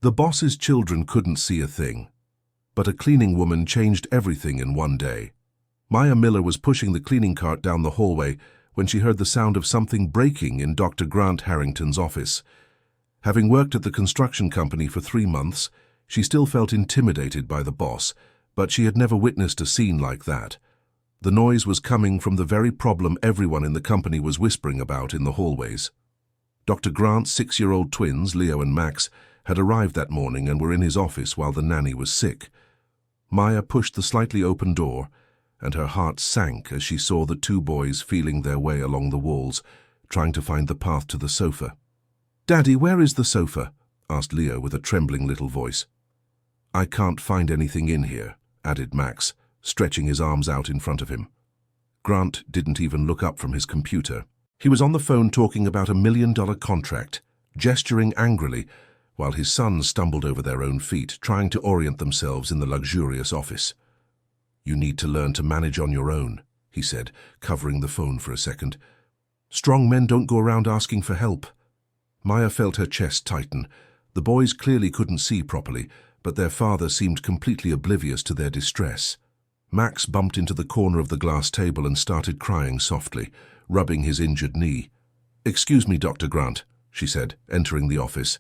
The boss's children couldn't see a thing, but a cleaning woman changed everything in one day. Maya Miller was pushing the cleaning cart down the hallway when she heard the sound of something breaking in Dr. Grant Harrington's office. Having worked at the construction company for 3 months, she still felt intimidated by the boss, but she had never witnessed a scene like that. The noise was coming from the very problem everyone in the company was whispering about in the hallways. Dr. Grant's 6-year-old twins, Leo and Max, had arrived that morning and were in his office while the nanny was sick. Maya pushed the slightly open door, and her heart sank as she saw the 2 boys feeling their way along the walls, trying to find the path to the sofa. "Daddy, where is the sofa?" asked Leo with a trembling little voice. "I can't find anything in here," added Max, stretching his arms out in front of him. Grant didn't even look up from his computer. He was on the phone talking about $1 million contract, gesturing angrily, while his sons stumbled over their own feet, trying to orient themselves in the luxurious office. "You need to learn to manage on your own," he said, covering the phone for a second. "Strong men don't go around asking for help." Maya felt her chest tighten. The boys clearly couldn't see properly, but their father seemed completely oblivious to their distress. Max bumped into the corner of the glass table and started crying softly, rubbing his injured knee. "Excuse me, Dr. Grant," she said, entering the office.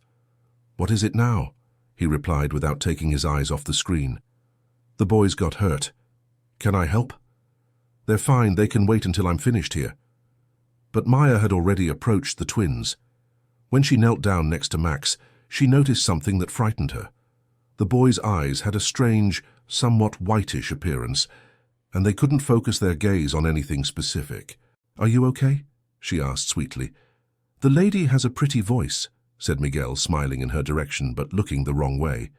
"What is it now?" he replied without taking his eyes off the screen. "The boys got hurt. Can I help?" "They're fine, they can wait until I'm finished here." But Maya had already approached the twins. When she knelt down next to Max, she noticed something that frightened her. The boys' eyes had a strange, somewhat whitish appearance, and they couldn't focus their gaze on anything specific. "Are you okay?" she asked sweetly. "The lady has a pretty voice," said Miguel, smiling in her direction but looking the wrong way.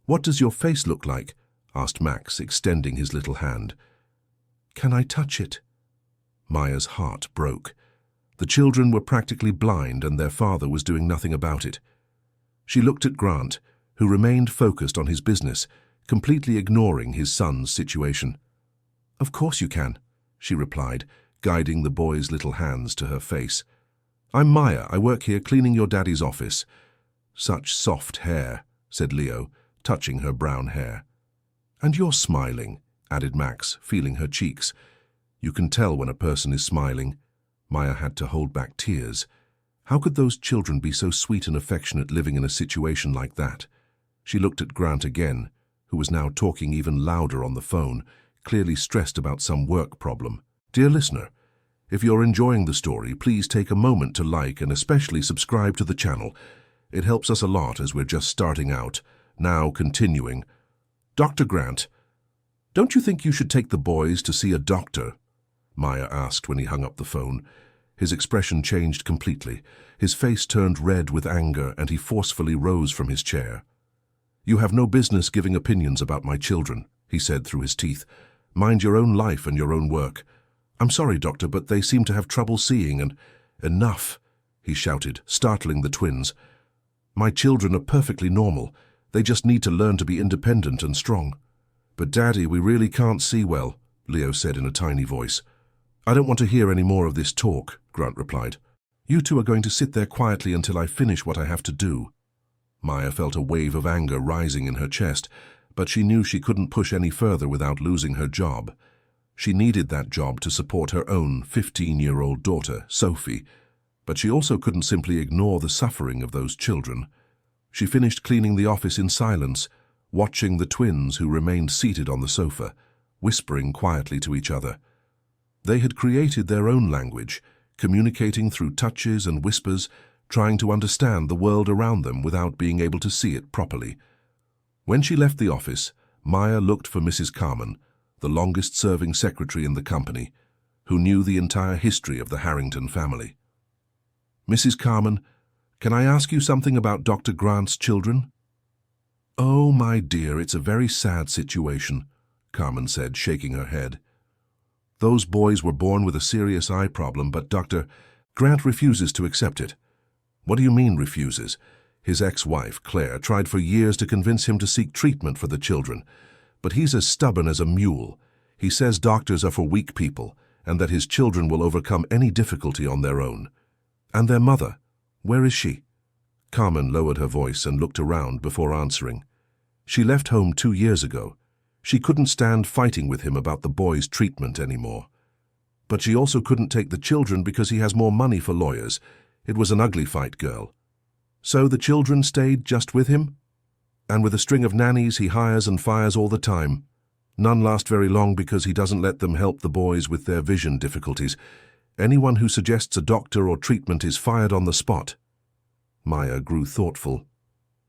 "What does your face look like?" asked Max, extending his little hand. "Can I touch it?" Maya's heart broke. The children were practically blind and their father was doing nothing about it. She looked at Grant, who remained focused on his business, completely ignoring his son's situation. "Of course you can," she replied, guiding the boy's little hands to her face. "I'm Maya. I work here cleaning your daddy's office." "Such soft hair," said Leo, touching her brown hair. "And you're smiling," added Max, feeling her cheeks. You can tell when a person is smiling. Maya had to hold back tears. How could those children be so sweet and affectionate living in a situation like that? She looked at Grant again, who was now talking even louder on the phone, clearly stressed about some work problem. "Dear listener, if you're enjoying the story, please take a moment to like and especially subscribe to the channel. It helps us a lot as we're just starting out. Now continuing. Dr. Grant, don't you think you should take the boys to see a doctor?" Maya asked when he hung up the phone. His expression changed completely. His face turned red with anger and he forcefully rose from his chair. "You have no business giving opinions about my children," he said through his teeth. "Mind your own life and your own work. I'm sorry, doctor, but they seem to have trouble seeing and—" "Enough," he shouted, startling the twins. "My children are perfectly normal. They just need to learn to be independent and strong." "But Daddy, we really can't see well," Leo said in a tiny voice. "I don't want to hear any more of this talk," Grant replied. "You two are going to sit there quietly until I finish what I have to do." Maya felt a wave of anger rising in her chest, but she knew she couldn't push any further without losing her job. She needed that job to support her own 15-year-old daughter, Sophie, but she also couldn't simply ignore the suffering of those children. She finished cleaning the office in silence, watching the twins who remained seated on the sofa, whispering quietly to each other. They had created their own language, communicating through touches and whispers, trying to understand the world around them without being able to see it properly. When she left the office, Maya looked for Mrs. Carmen, the longest-serving secretary in the company, who knew the entire history of the Harrington family. "Mrs. Carmen, can I ask you something about Dr. Grant's children?" "Oh, my dear, it's a very sad situation," Carmen said, shaking her head. "Those boys were born with a serious eye problem, but Dr. Grant refuses to accept it." "What do you mean, refuses?" His ex-wife, Claire, tried for years to convince him to seek treatment for the children, but he's as stubborn as a mule. He says doctors are for weak people, and that his children will overcome any difficulty on their own. "And their mother, where is she?" Carmen lowered her voice and looked around before answering. She left home 2 years ago. She couldn't stand fighting with him about the boy's treatment anymore. But she also couldn't take the children because he has more money for lawyers. It was an ugly fight, girl. So the children stayed just with him? And with a string of nannies he hires and fires all the time. None last very long because he doesn't let them help the boys with their vision difficulties. Anyone who suggests a doctor or treatment is fired on the spot. Maya grew thoughtful.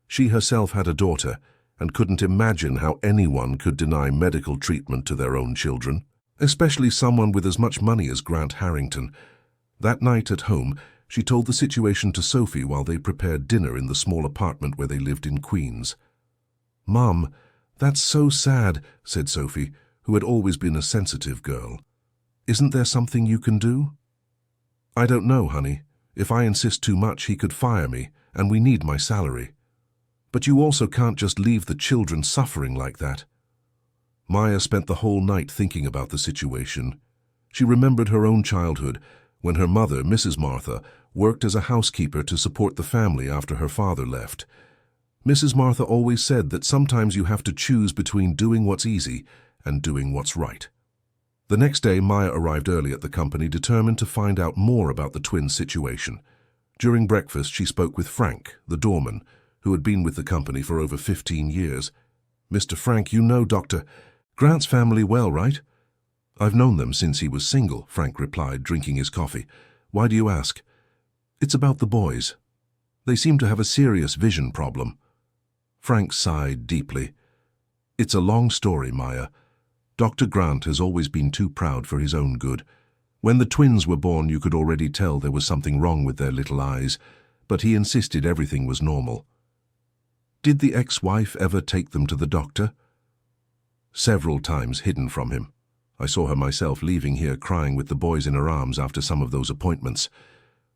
She herself had a daughter and couldn't imagine how anyone could deny medical treatment to their own children, especially someone with as much money as Grant Harrington. That night at home, she told the situation to Sophie while they prepared dinner in the small apartment where they lived in Queens. "Mum, that's so sad," said Sophie, who had always been a sensitive girl. "Isn't there something you can do?" "I don't know, honey. If I insist too much, he could fire me, and we need my salary. But you also can't just leave the children suffering like that." Maya spent the whole night thinking about the situation. She remembered her own childhood, when her mother, Mrs. Martha, worked as a housekeeper to support the family after her father left. Mrs. Martha always said that sometimes you have to choose between doing what's easy and doing what's right. The next day, Maya arrived early at the company, determined to find out more about the twins' situation. During breakfast, she spoke with Frank, the doorman, who had been with the company for over 15 years. "Mr. Frank, you know Dr. Grant's family well, right?" "I've known them since he was single," Frank replied, drinking his coffee. "Why do you ask?" "It's about the boys. They seem to have a serious vision problem." Frank sighed deeply. "It's a long story, Maya. Dr. Grant has always been too proud for his own good. When the twins were born, you could already tell there was something wrong with their little eyes, but he insisted everything was normal." "Did the ex-wife ever take them to the doctor?" "Several times, hidden from him. I saw her myself leaving here crying with the boys in her arms after some of those appointments.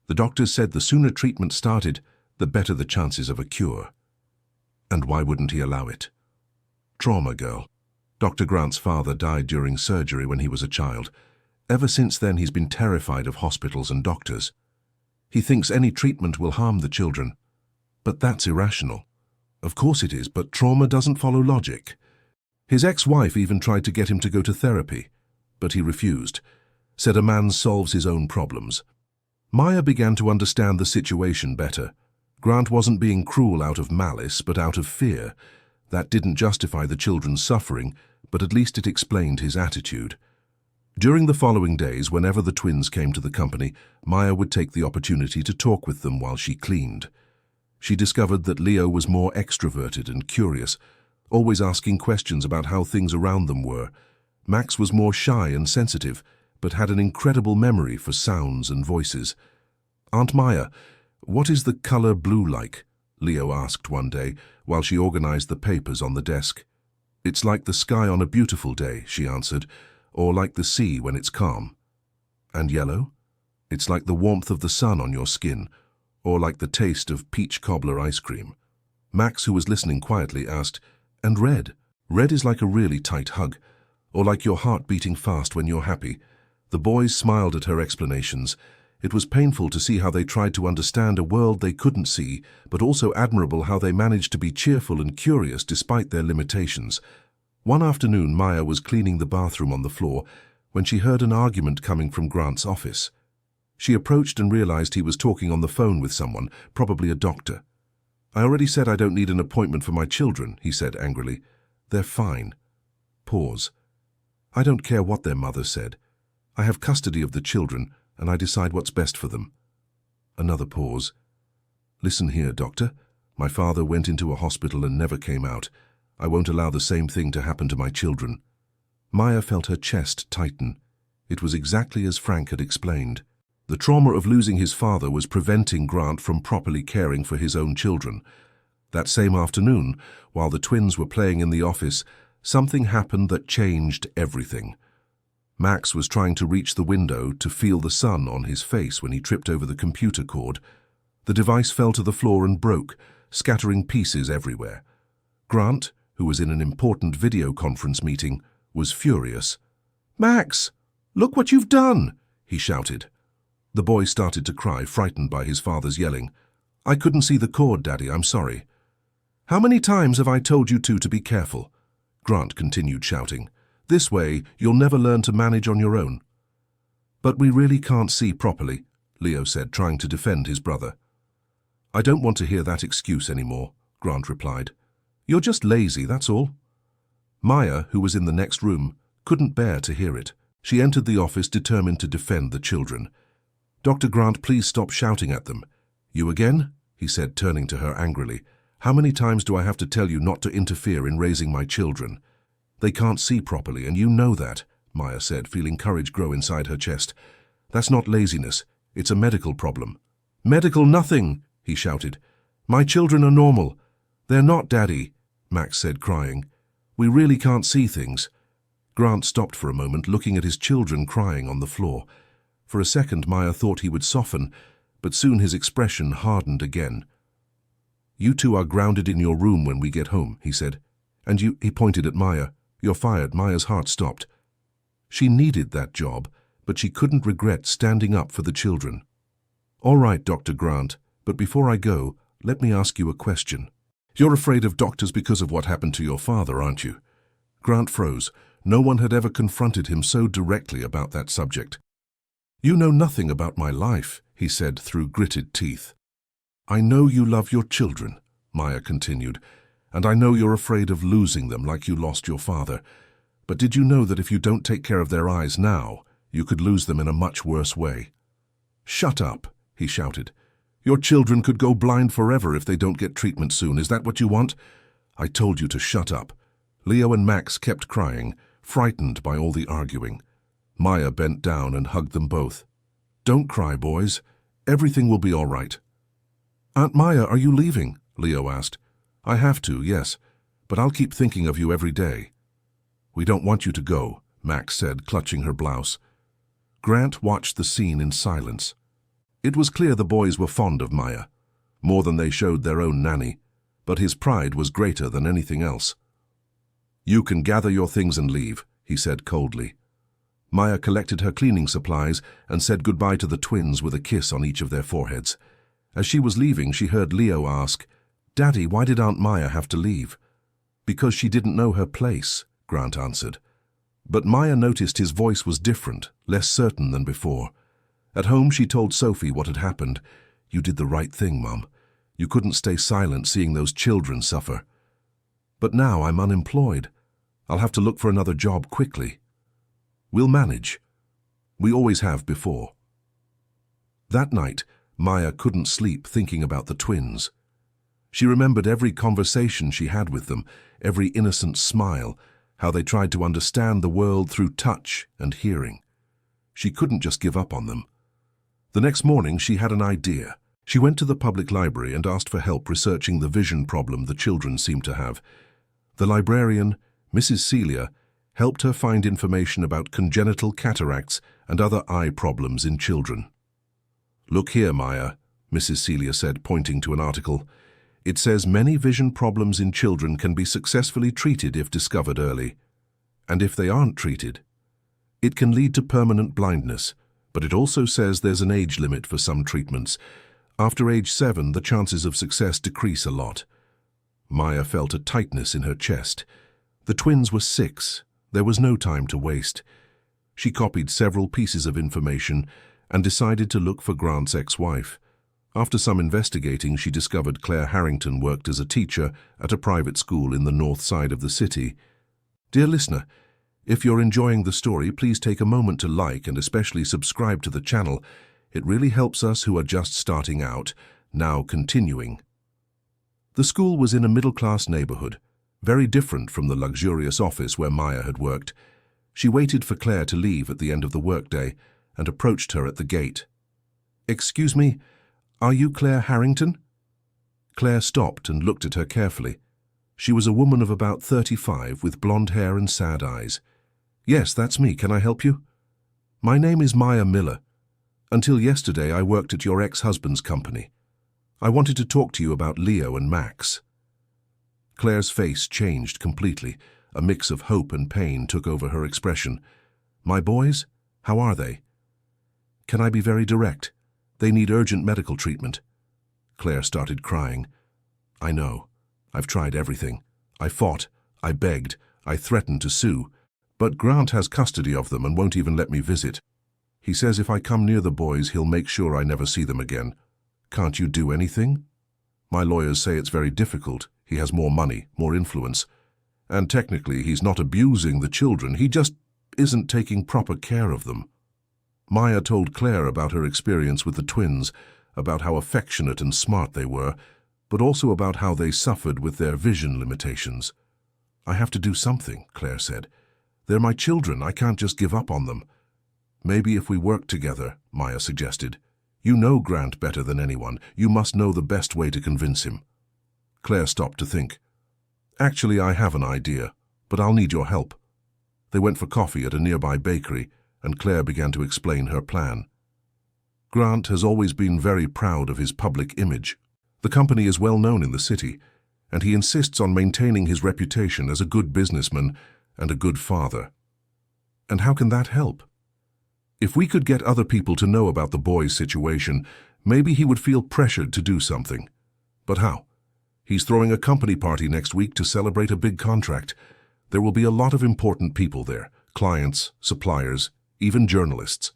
The doctors said the sooner treatment started, the better the chances of a cure." "And why wouldn't he allow it?" "Trauma, girl. Dr. Grant's father died during surgery when he was a child. Ever since then, he's been terrified of hospitals and doctors. He thinks any treatment will harm the children. But that's irrational." "Of course it is, but trauma doesn't follow logic." His ex-wife even tried to get him to go to therapy, but he refused, said a man solves his own problems. Maya began to understand the situation better. Grant wasn't being cruel out of malice, but out of fear. That didn't justify the children's suffering, but at least it explained his attitude. During the following days, whenever the twins came to the company, Maya would take the opportunity to talk with them while she cleaned. She discovered that Leo was more extroverted and curious, always asking questions about how things around them were. Max was more shy and sensitive, but had an incredible memory for sounds and voices. "Aunt Maya, what is the color blue like?" Leo asked one day while she organized the papers on the desk. "It's like the sky on a beautiful day," she answered, "or like the sea when it's calm." "And yellow?" "It's like the warmth of the sun on your skin, or like the taste of peach cobbler ice cream." Max, who was listening quietly, asked, "And red?" "Red is like a really tight hug, or like your heart beating fast when you're happy." The boys smiled at her explanations. It was painful to see how they tried to understand a world they couldn't see, but also admirable how they managed to be cheerful and curious despite their limitations. One afternoon, Maya was cleaning the bathroom on the floor when she heard an argument coming from Grant's office. She approached and realized he was talking on the phone with someone, probably a doctor. "I already said I don't need an appointment for my children," he said angrily. "They're fine." Pause. "I don't care what their mother said. I have custody of the children, and I decide what's best for them." Another pause. "Listen here, doctor. My father went into a hospital and never came out. I won't allow the same thing to happen to my children." Maya felt her chest tighten. It was exactly as Frank had explained. The trauma of losing his father was preventing Grant from properly caring for his own children. That same afternoon, while the twins were playing in the office, something happened that changed everything. Max was trying to reach the window to feel the sun on his face when he tripped over the computer cord. The device fell to the floor and broke, scattering pieces everywhere. Grant, who was in an important video conference meeting, was furious. "Max, look what you've done!" he shouted. The boy started to cry, frightened by his father's yelling. I couldn't see the cord, Daddy, I'm sorry. How many times have I told you two to be careful? Grant continued shouting. This way, you'll never learn to manage on your own. But we really can't see properly, Leo said, trying to defend his brother. I don't want to hear that excuse anymore, Grant replied. You're just lazy, that's all. Maya, who was in the next room, couldn't bear to hear it. She entered the office determined to defend the children. Dr. Grant, please stop shouting at them. You again? He said, turning to her angrily. How many times do I have to tell you not to interfere in raising my children? They can't see properly, and you know that, Maya said, feeling courage grow inside her chest. That's not laziness. It's a medical problem. Medical nothing, he shouted. My children are normal. They're not, Daddy, Max said, crying. We really can't see things. Grant stopped for a moment, looking at his children crying on the floor. For a second, Maya thought he would soften, but soon his expression hardened again. You two are grounded in your room when we get home, he said. And you, he pointed at Maya. You're fired. Maya's heart stopped. She needed that job, but she couldn't regret standing up for the children. All right, Dr. Grant, but before I go, let me ask you a question. You're afraid of doctors because of what happened to your father, aren't you? Grant froze. No one had ever confronted him so directly about that subject. You know nothing about my life, he said through gritted teeth. I know you love your children, Maya continued, and I know you're afraid of losing them like you lost your father. But did you know that if you don't take care of their eyes now, you could lose them in a much worse way? Shut up, he shouted. Your children could go blind forever if they don't get treatment soon. Is that what you want? I told you to shut up. Leo and Max kept crying, frightened by all the arguing. Maya bent down and hugged them both. Don't cry, boys. Everything will be all right. Aunt Maya, are you leaving? Leo asked. I have to, yes, but I'll keep thinking of you every day. We don't want you to go, Max said, clutching her blouse. Grant watched the scene in silence. It was clear the boys were fond of Maya, more than they showed their own nanny, but his pride was greater than anything else. You can gather your things and leave, he said coldly. Maya collected her cleaning supplies and said goodbye to the twins with a kiss on each of their foreheads. As she was leaving, she heard Leo ask, Daddy, why did Aunt Maya have to leave? Because she didn't know her place, Grant answered. But Maya noticed his voice was different, less certain than before. At home, she told Sophie what had happened. You did the right thing, Mum. You couldn't stay silent seeing those children suffer. But now I'm unemployed. I'll have to look for another job quickly. We'll manage. We always have before. That night, Maya couldn't sleep thinking about the twins. She remembered every conversation she had with them, every innocent smile, how they tried to understand the world through touch and hearing. She couldn't just give up on them. The next morning, she had an idea. She went to the public library and asked for help researching the vision problem the children seemed to have. The librarian, Mrs. Celia, helped her find information about congenital cataracts and other eye problems in children. Look here, Maya, Mrs. Celia said, pointing to an article. It says many vision problems in children can be successfully treated if discovered early. And if they aren't treated, it can lead to permanent blindness. But it also says there's an age limit for some treatments. After age 7, the chances of success decrease a lot. Maya felt a tightness in her chest. The twins were 6. There was no time to waste. She copied several pieces of information and decided to look for Grant's ex-wife. After some investigating, she discovered Claire Harrington worked as a teacher at a private school in the north side of the city. Dear listener, if you're enjoying the story, please take a moment to like and especially subscribe to the channel. It really helps us who are just starting out, now continuing. The school was in a middle-class neighborhood, very different from the luxurious office where Maya had worked. She waited for Claire to leave at the end of the workday and approached her at the gate. Excuse me, are you Claire Harrington? Claire stopped and looked at her carefully. She was a woman of about 35 with blonde hair and sad eyes. Yes, that's me. Can I help you? My name is Maya Miller. Until yesterday, I worked at your ex-husband's company. I wanted to talk to you about Leo and Max. Claire's face changed completely. A mix of hope and pain took over her expression. My boys? How are they? Can I be very direct? They need urgent medical treatment. Claire started crying. I know. I've tried everything. I fought. I begged. I threatened to sue. But Grant has custody of them and won't even let me visit. He says if I come near the boys, he'll make sure I never see them again. Can't you do anything? My lawyers say it's very difficult. He has more money, more influence. And technically, he's not abusing the children. He just isn't taking proper care of them. Maya told Claire about her experience with the twins, about how affectionate and smart they were, but also about how they suffered with their vision limitations. I have to do something, Claire said. They're my children. I can't just give up on them. Maybe if we work together, Maya suggested. You know Grant better than anyone. You must know the best way to convince him. Claire stopped to think. Actually, I have an idea, but I'll need your help. They went for coffee at a nearby bakery, and Claire began to explain her plan. Grant has always been very proud of his public image. The company is well known in the city, and he insists on maintaining his reputation as a good businessman and a good father. And how can that help? If we could get other people to know about the boy's situation, maybe he would feel pressured to do something. But how? He's throwing a company party next week to celebrate a big contract. There will be a lot of important people there, clients, suppliers, even journalists.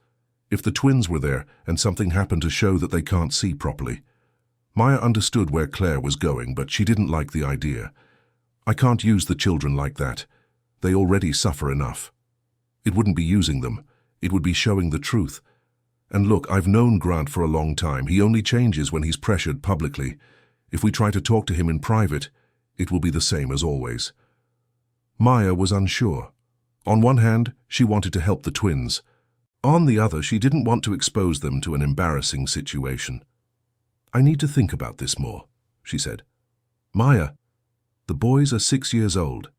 If the twins were there and something happened to show that they can't see properly. Maya understood where Claire was going, but she didn't like the idea. I can't use the children like that. They already suffer enough. It wouldn't be using them. It would be showing the truth. And look, I've known Grant for a long time. He only changes when he's pressured publicly. If we try to talk to him in private, it will be the same as always. Maya was unsure. On one hand, she wanted to help the twins. On the other, she didn't want to expose them to an embarrassing situation. I need to think about this more, she said. Maya, the boys are 6 years old.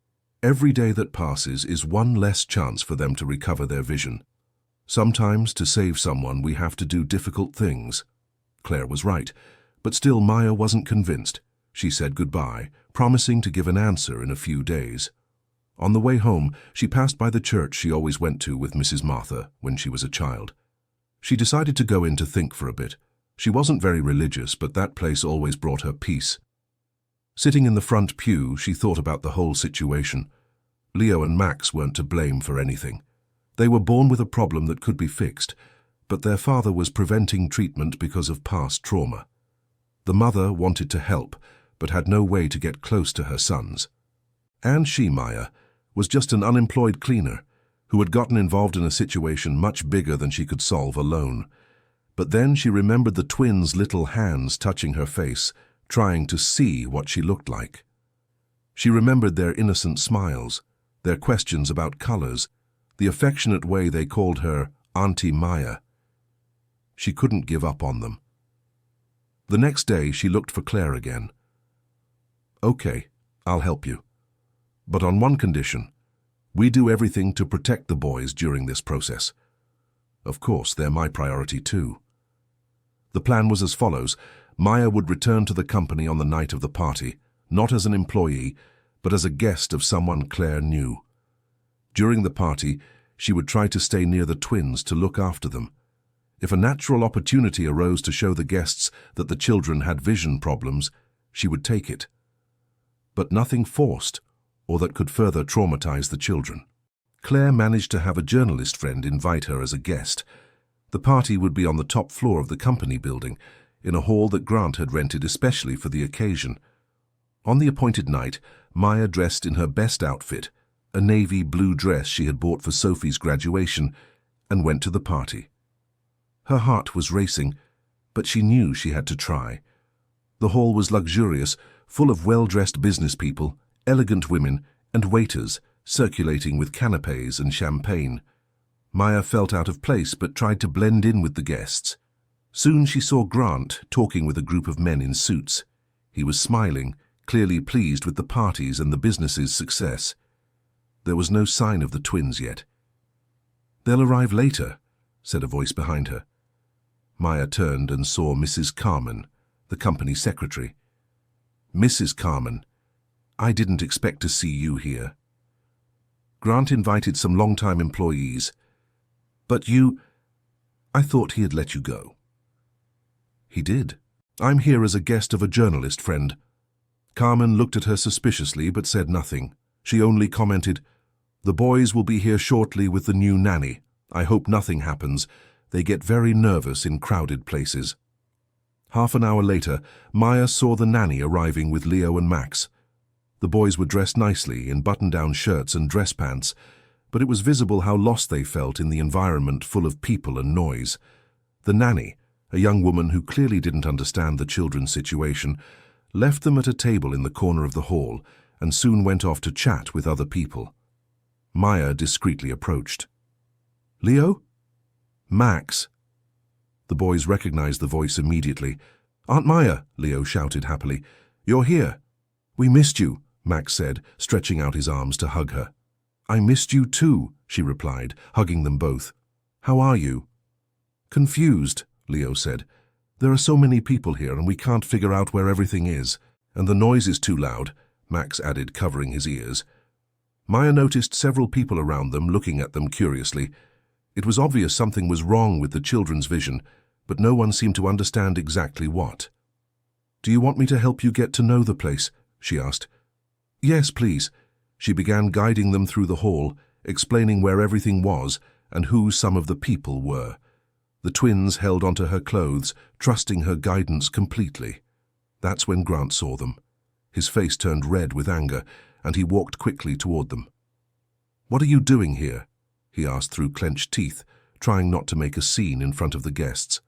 Every day that passes is one less chance for them to recover their vision. Sometimes, to save someone, we have to do difficult things. Claire was right, but still Maya wasn't convinced. She said goodbye, promising to give an answer in a few days. On the way home, she passed by the church she always went to with Mrs. Martha when she was a child. She decided to go in to think for a bit. She wasn't very religious, but that place always brought her peace. Sitting in the front pew, she thought about the whole situation. Leo and Max weren't to blame for anything. They were born with a problem that could be fixed, but their father was preventing treatment because of past trauma. The mother wanted to help, but had no way to get close to her sons. And she, Maya, was just an unemployed cleaner who had gotten involved in a situation much bigger than she could solve alone. But then she remembered the twins' little hands touching her face, trying to see what she looked like. She remembered their innocent smiles, their questions about colors, the affectionate way they called her Auntie Maya. She couldn't give up on them. The next day, she looked for Claire again. Okay, I'll help you. But on one condition. We do everything to protect the boys during this process. Of course, they're my priority too. The plan was as follows. Maya would return to the company on the night of the party, not as an employee, but as a guest of someone Claire knew. During the party, she would try to stay near the twins to look after them. If a natural opportunity arose to show the guests that the children had vision problems, she would take it. But nothing forced, or that could further traumatize the children. Claire managed to have a journalist friend invite her as a guest. The party would be on the top floor of the company building, in a hall that Grant had rented especially for the occasion. On the appointed night, Maya dressed in her best outfit, a navy blue dress she had bought for Sophie's graduation, and went to the party. Her heart was racing, but she knew she had to try. The hall was luxurious, full of well-dressed business people, elegant women, and waiters, circulating with canapes and champagne. Maya felt out of place but tried to blend in with the guests. Soon she saw Grant talking with a group of men in suits. He was smiling, clearly pleased with the parties and the business's success. There was no sign of the twins yet. "They'll arrive later," said a voice behind her. Maya turned and saw Mrs. Carmen, the company secretary. "Mrs. Carmen, I didn't expect to see you here. Grant invited some long-time employees. But I thought he had let you go." "He did." I'm here as a guest of a journalist friend. Carmen looked at her suspiciously but said nothing. She only commented, "The boys will be here shortly with the new nanny. I hope nothing happens. They get very nervous in crowded places." Half an hour later, Maya saw the nanny arriving with Leo and Max. The boys were dressed nicely in button-down shirts and dress pants, but it was visible how lost they felt in the environment full of people and noise. The nanny, a young woman who clearly didn't understand the children's situation, left them at a table in the corner of the hall and soon went off to chat with other people. Maya discreetly approached. "Leo? Max?" The boys recognized the voice immediately. "Aunt Maya," Leo shouted happily. "You're here." "We missed you," Max said, stretching out his arms to hug her. "I missed you too," she replied, hugging them both. "How are you?" "Confused," Leo said. "There are so many people here and we can't figure out where everything is. And the noise is too loud," Max added, covering his ears. Maya noticed several people around them looking at them curiously. It was obvious something was wrong with the children's vision, but no one seemed to understand exactly what. "Do you want me to help you get to know the place?" she asked. "Yes, please." She began guiding them through the hall, explaining where everything was and who some of the people were. The twins held onto her clothes, trusting her guidance completely. That's when Grant saw them. His face turned red with anger, and he walked quickly toward them. "What are you doing here?" he asked through clenched teeth, trying not to make a scene in front of the guests.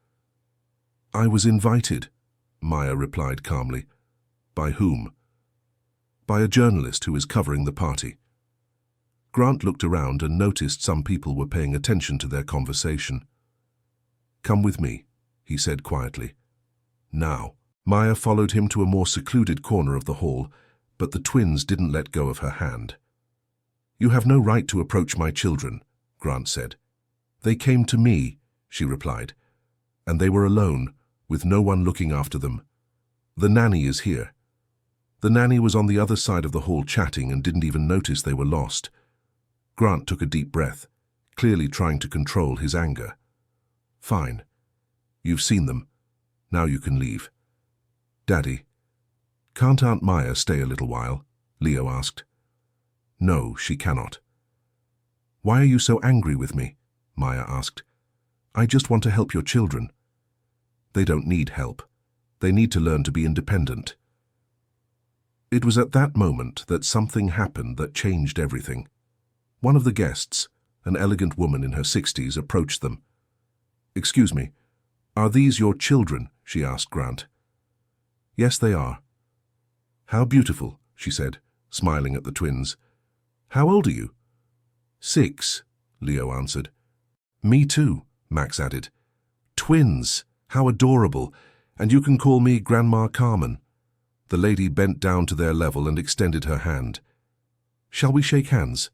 "I was invited," Maya replied calmly. "By whom?" "By a journalist who is covering the party." Grant looked around and noticed some people were paying attention to their conversation. "Come with me," he said quietly. "Now." Maya followed him to a more secluded corner of the hall, but the twins didn't let go of her hand. "You have no right to approach my children," Grant said. "They came to me," she replied. "And they were alone, with no one looking after them. The nanny is here." The nanny was on the other side of the hall chatting and didn't even notice they were lost. Grant took a deep breath, clearly trying to control his anger. "Fine. You've seen them. Now you can leave." "Daddy, can't Aunt Maya stay a little while?" Leo asked. "No, she cannot." "Why are you so angry with me?" Maya asked. "I just want to help your children." "They don't need help. They need to learn to be independent." It was at that moment that something happened that changed everything. One of the guests, an elegant woman in her 60s, approached them. "Excuse me, are these your children?" she asked Grant. "Yes, they are." "How beautiful," she said, smiling at the twins. "How old are you?" "6," Leo answered. "Me too," Max added. "Twins! How adorable! And you can call me Grandma Carmen." The lady bent down to their level and extended her hand. "Shall we shake hands?"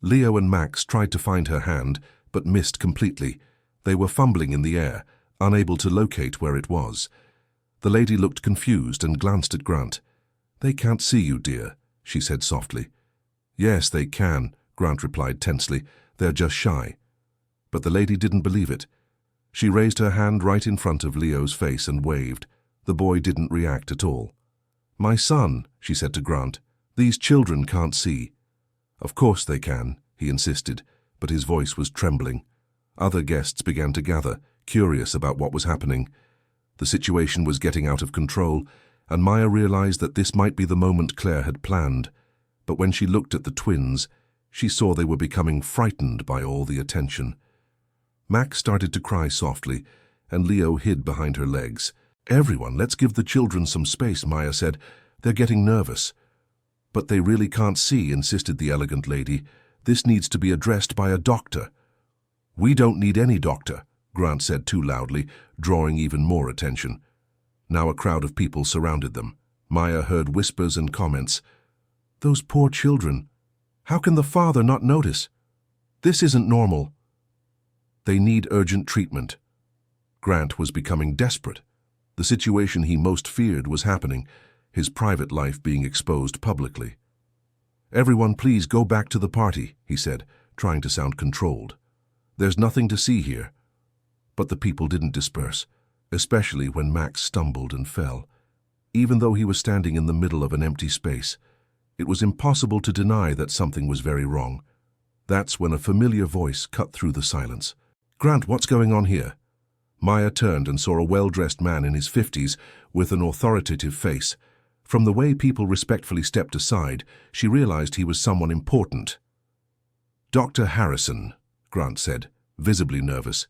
Leo and Max tried to find her hand, but missed completely. They were fumbling in the air, unable to locate where it was. The lady looked confused and glanced at Grant. "They can't see you, dear," she said softly. "Yes, they can," Grant replied tensely. "They're just shy." But the lady didn't believe it. She raised her hand right in front of Leo's face and waved. The boy didn't react at all. "My son," she said to Grant, "these children can't see." "Of course they can," he insisted, but his voice was trembling. Other guests began to gather, curious about what was happening. The situation was getting out of control, and Maya realized that this might be the moment Claire had planned. But when she looked at the twins, she saw they were becoming frightened by all the attention. Max started to cry softly, and Leo hid behind her legs. "Everyone, let's give the children some space," Maya said. "They're getting nervous." "But they really can't see," insisted the elegant lady. "This needs to be addressed by a doctor." "We don't need any doctor," Grant said too loudly, drawing even more attention. Now a crowd of people surrounded them. Maya heard whispers and comments. "Those poor children. How can the father not notice? This isn't normal." "They need urgent treatment." Grant was becoming desperate. The situation he most feared was happening, his private life being exposed publicly. "Everyone, please go back to the party," he said, trying to sound controlled. "There's nothing to see here." But the people didn't disperse. especially when Max stumbled and fell. Even though he was standing in the middle of an empty space, it was impossible to deny that something was very wrong. That's when a familiar voice cut through the silence. "Grant, what's going on here?" Maya turned and saw a well-dressed man in his 50s with an authoritative face. From the way people respectfully stepped aside, she realized he was someone important. "Dr. Harrison," Grant said, visibly nervous.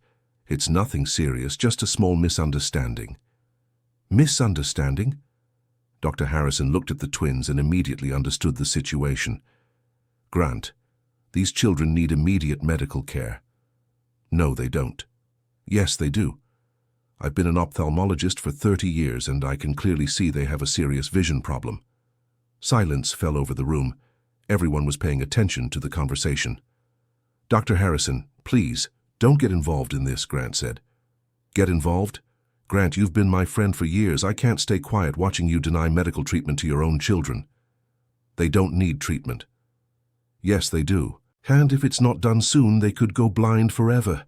"It's nothing serious, just a small misunderstanding." "Misunderstanding?" Dr. Harrison looked at the twins and immediately understood the situation. "Grant, these children need immediate medical care." "No, they don't." "Yes, they do. I've been an ophthalmologist for 30 years and I can clearly see they have a serious vision problem." Silence fell over the room. Everyone was paying attention to the conversation. "Dr. Harrison, please, don't get involved in this," Grant said. "Get involved? Grant, you've been my friend for years. I can't stay quiet watching you deny medical treatment to your own children." "They don't need treatment." "Yes, they do. And if it's not done soon, they could go blind forever."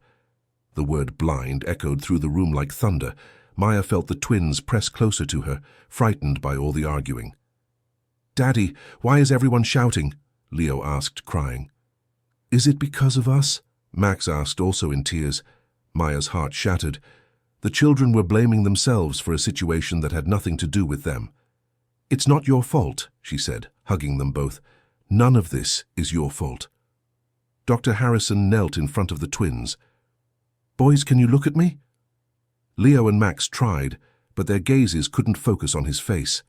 The word blind echoed through the room like thunder. Maya felt the twins press closer to her, frightened by all the arguing. "Daddy, why is everyone shouting?" Leo asked, crying. "Is it because of us?" Max asked, also in tears. Maya's heart shattered. The children were blaming themselves for a situation that had nothing to do with them. "It's not your fault," she said, hugging them both. "None of this is your fault." Dr. Harrison knelt in front of the twins. "Boys, can you look at me?" Leo and Max tried, but their gazes couldn't focus on his face.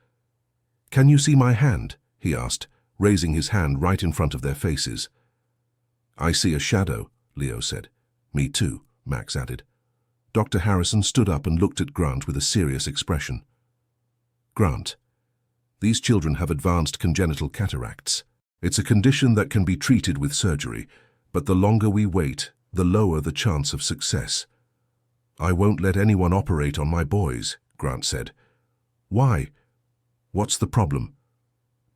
"Can you see my hand?" he asked, raising his hand right in front of their faces. "I see a shadow," Leo said. "Me too," Max added. Dr. Harrison stood up and looked at Grant with a serious expression. "Grant, these children have advanced congenital cataracts. It's a condition that can be treated with surgery, but the longer we wait, the lower the chance of success." "I won't let anyone operate on my boys," Grant said. "Why? What's the problem?"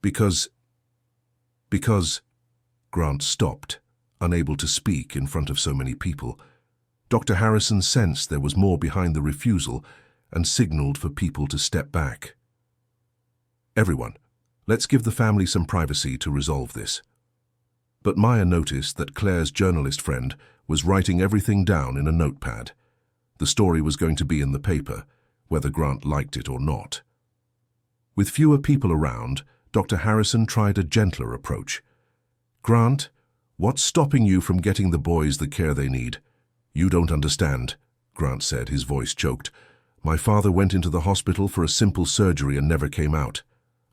Because... Grant stopped, unable to speak in front of so many people. Dr. Harrison sensed there was more behind the refusal and signaled for people to step back. "Everyone, let's give the family some privacy to resolve this." But Maya noticed that Claire's journalist friend was writing everything down in a notepad. The story was going to be in the paper, whether Grant liked it or not. With fewer people around, Dr. Harrison tried a gentler approach. "Grant, what's stopping you from getting the boys the care they need?" "You don't understand," Grant said, his voice choked. "My father went into the hospital for a simple surgery and never came out.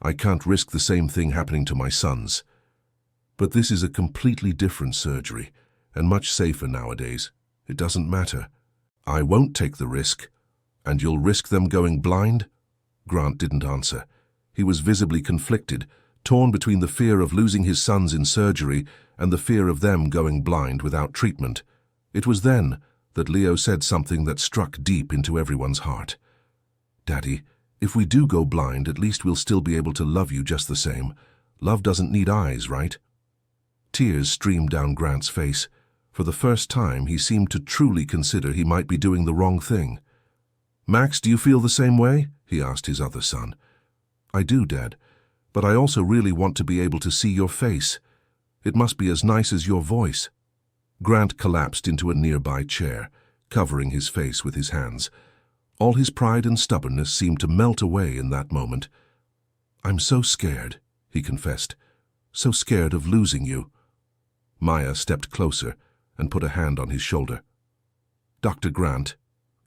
I can't risk the same thing happening to my sons." "But this is a completely different surgery, and much safer nowadays. It doesn't matter." "I won't take the risk." "And you'll risk them going blind?" Grant didn't answer. He was visibly conflicted, torn between the fear of losing his sons in surgery and the fear of them going blind without treatment. It was then that Leo said something that struck deep into everyone's heart. "Daddy, if we do go blind, at least we'll still be able to love you just the same. Love doesn't need eyes, right?" Tears streamed down Grant's face. For the first time, he seemed to truly consider he might be doing the wrong thing. "Max, do you feel the same way?" he asked his other son. "I do, Dad, but I also really want to be able to see your face. It must be as nice as your voice." Grant collapsed into a nearby chair, covering his face with his hands. All his pride and stubbornness seemed to melt away in that moment. "I'm so scared," he confessed. "So scared of losing you." Maya stepped closer and put a hand on his shoulder. "Dr. Grant,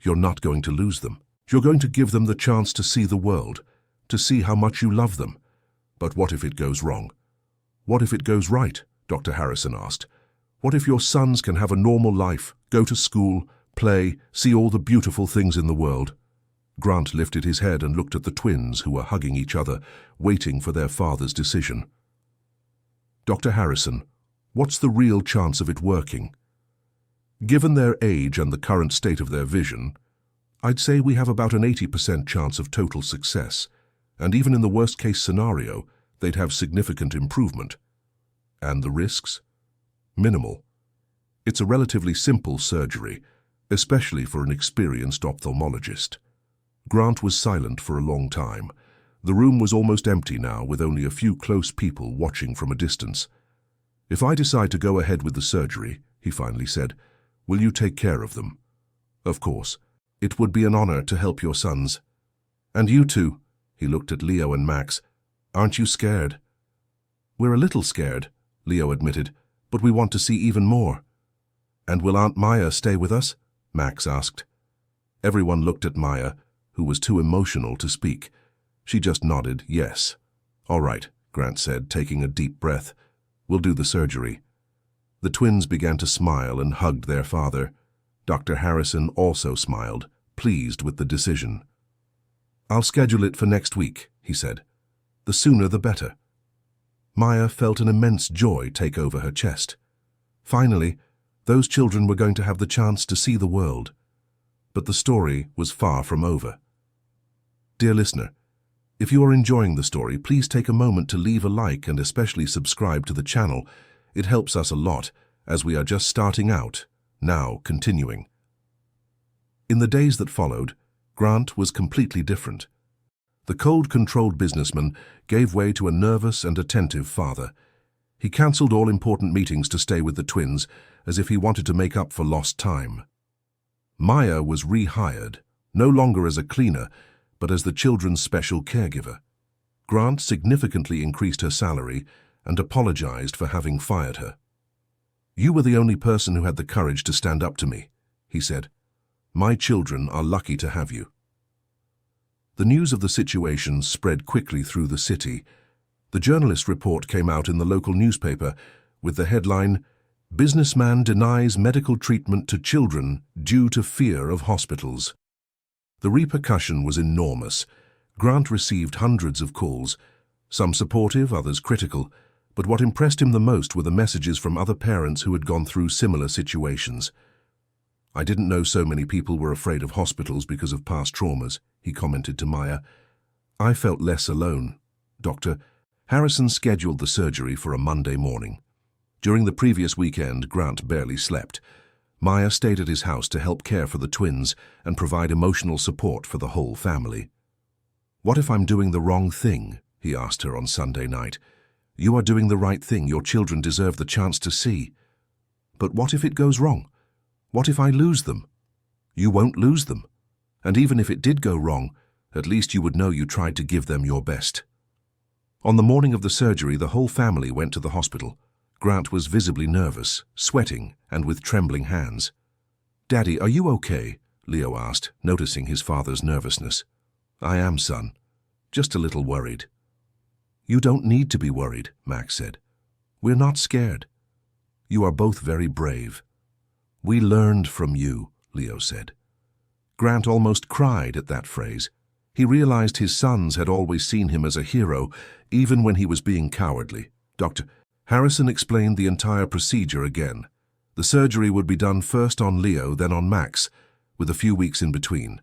you're not going to lose them. You're going to give them the chance to see the world, to see how much you love them. But what if it goes wrong?" "What if it goes right?" Dr. Harrison asked. "What if your sons can have a normal life, go to school, play, see all the beautiful things in the world?" Grant lifted his head and looked at the twins who were hugging each other, waiting for their father's decision. "Dr. Harrison, what's the real chance of it working?" "Given their age and the current state of their vision, I'd say we have about an 80% chance of total success, and even in the worst-case scenario, they'd have significant improvement." "And the risks?" "Minimal. It's a relatively simple surgery. especially for an experienced ophthalmologist. Grant was silent for a long time. The room was almost empty now, with only a few close people watching from a distance. "If I decide to go ahead with the surgery," he finally said, "will you take care of them?" "Of course. It would be an honor to help your sons." "And you too." He looked at Leo and Max. "Aren't you scared?" "We're a little scared," Leo admitted, "but we want to see even more." "And will Aunt Maya stay with us?" Max asked. Everyone looked at Maya, who was too emotional to speak. She just nodded yes. "All right," Grant said, taking a deep breath. "We'll do the surgery." The twins began to smile and hugged their father. Dr. Harrison also smiled, pleased with the decision. "I'll schedule it for next week," he said. "The sooner the better." Maya felt an immense joy take over her chest. Finally, those children were going to have the chance to see the world. But the story was far from over. Dear listener, if you are enjoying the story, please take a moment to leave a like and especially subscribe to the channel. It helps us a lot, as we are just starting out, now continuing. In the days that followed, Grant was completely different. The cold-controlled businessman gave way to a nervous and attentive father. He cancelled all important meetings to stay with the twins, as if he wanted to make up for lost time. Maya was rehired, no longer as a cleaner, but as the children's special caregiver. Grant significantly increased her salary and apologized for having fired her. "You were the only person who had the courage to stand up to me," he said. "My children are lucky to have you." The news of the situation spread quickly through the city. The journalist report came out in the local newspaper with the headline, "Businessman denies medical treatment to children due to fear of hospitals." The repercussion was enormous. Grant received hundreds of calls, some supportive, others critical, but what impressed him the most were the messages from other parents who had gone through similar situations. "I didn't know so many people were afraid of hospitals because of past traumas," he commented to Maya. "I felt less alone." Dr. Harrison scheduled the surgery for a Monday morning. During the previous weekend, Grant barely slept. Maya stayed at his house to help care for the twins and provide emotional support for the whole family. "What if I'm doing the wrong thing?" he asked her on Sunday night. "You are doing the right thing. Your children deserve the chance to see." "But what if it goes wrong? What if I lose them?" "You won't lose them. And even if it did go wrong, at least you would know you tried to give them your best." On the morning of the surgery, the whole family went to the hospital. Grant was visibly nervous, sweating, and with trembling hands. "Daddy, are you okay?" Leo asked, noticing his father's nervousness. "I am, son. Just a little worried." "You don't need to be worried," Max said. "We're not scared. You are both very brave." "We learned from you," Leo said. Grant almost cried at that phrase. He realized his sons had always seen him as a hero, even when he was being cowardly. Dr. Harrison explained the entire procedure again. The surgery would be done first on Leo, then on Max, with a few weeks in between.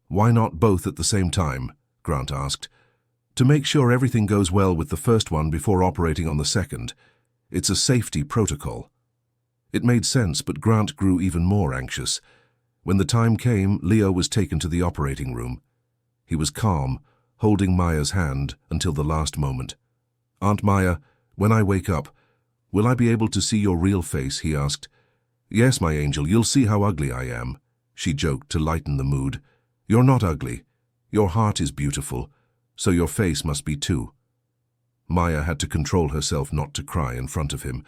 "Why not both at the same time?" Grant asked. "To make sure everything goes well with the first one before operating on the second. It's a safety protocol." It made sense, but Grant grew even more anxious. When the time came, Leo was taken to the operating room. He was calm, holding Maya's hand until the last moment. "Aunt Maya, when I wake up, will I be able to see your real face?" he asked. "Yes, my angel, you'll see how ugly I am," she joked to lighten the mood. "You're not ugly. Your heart is beautiful, so your face must be too." Maya had to control herself not to cry in front of him.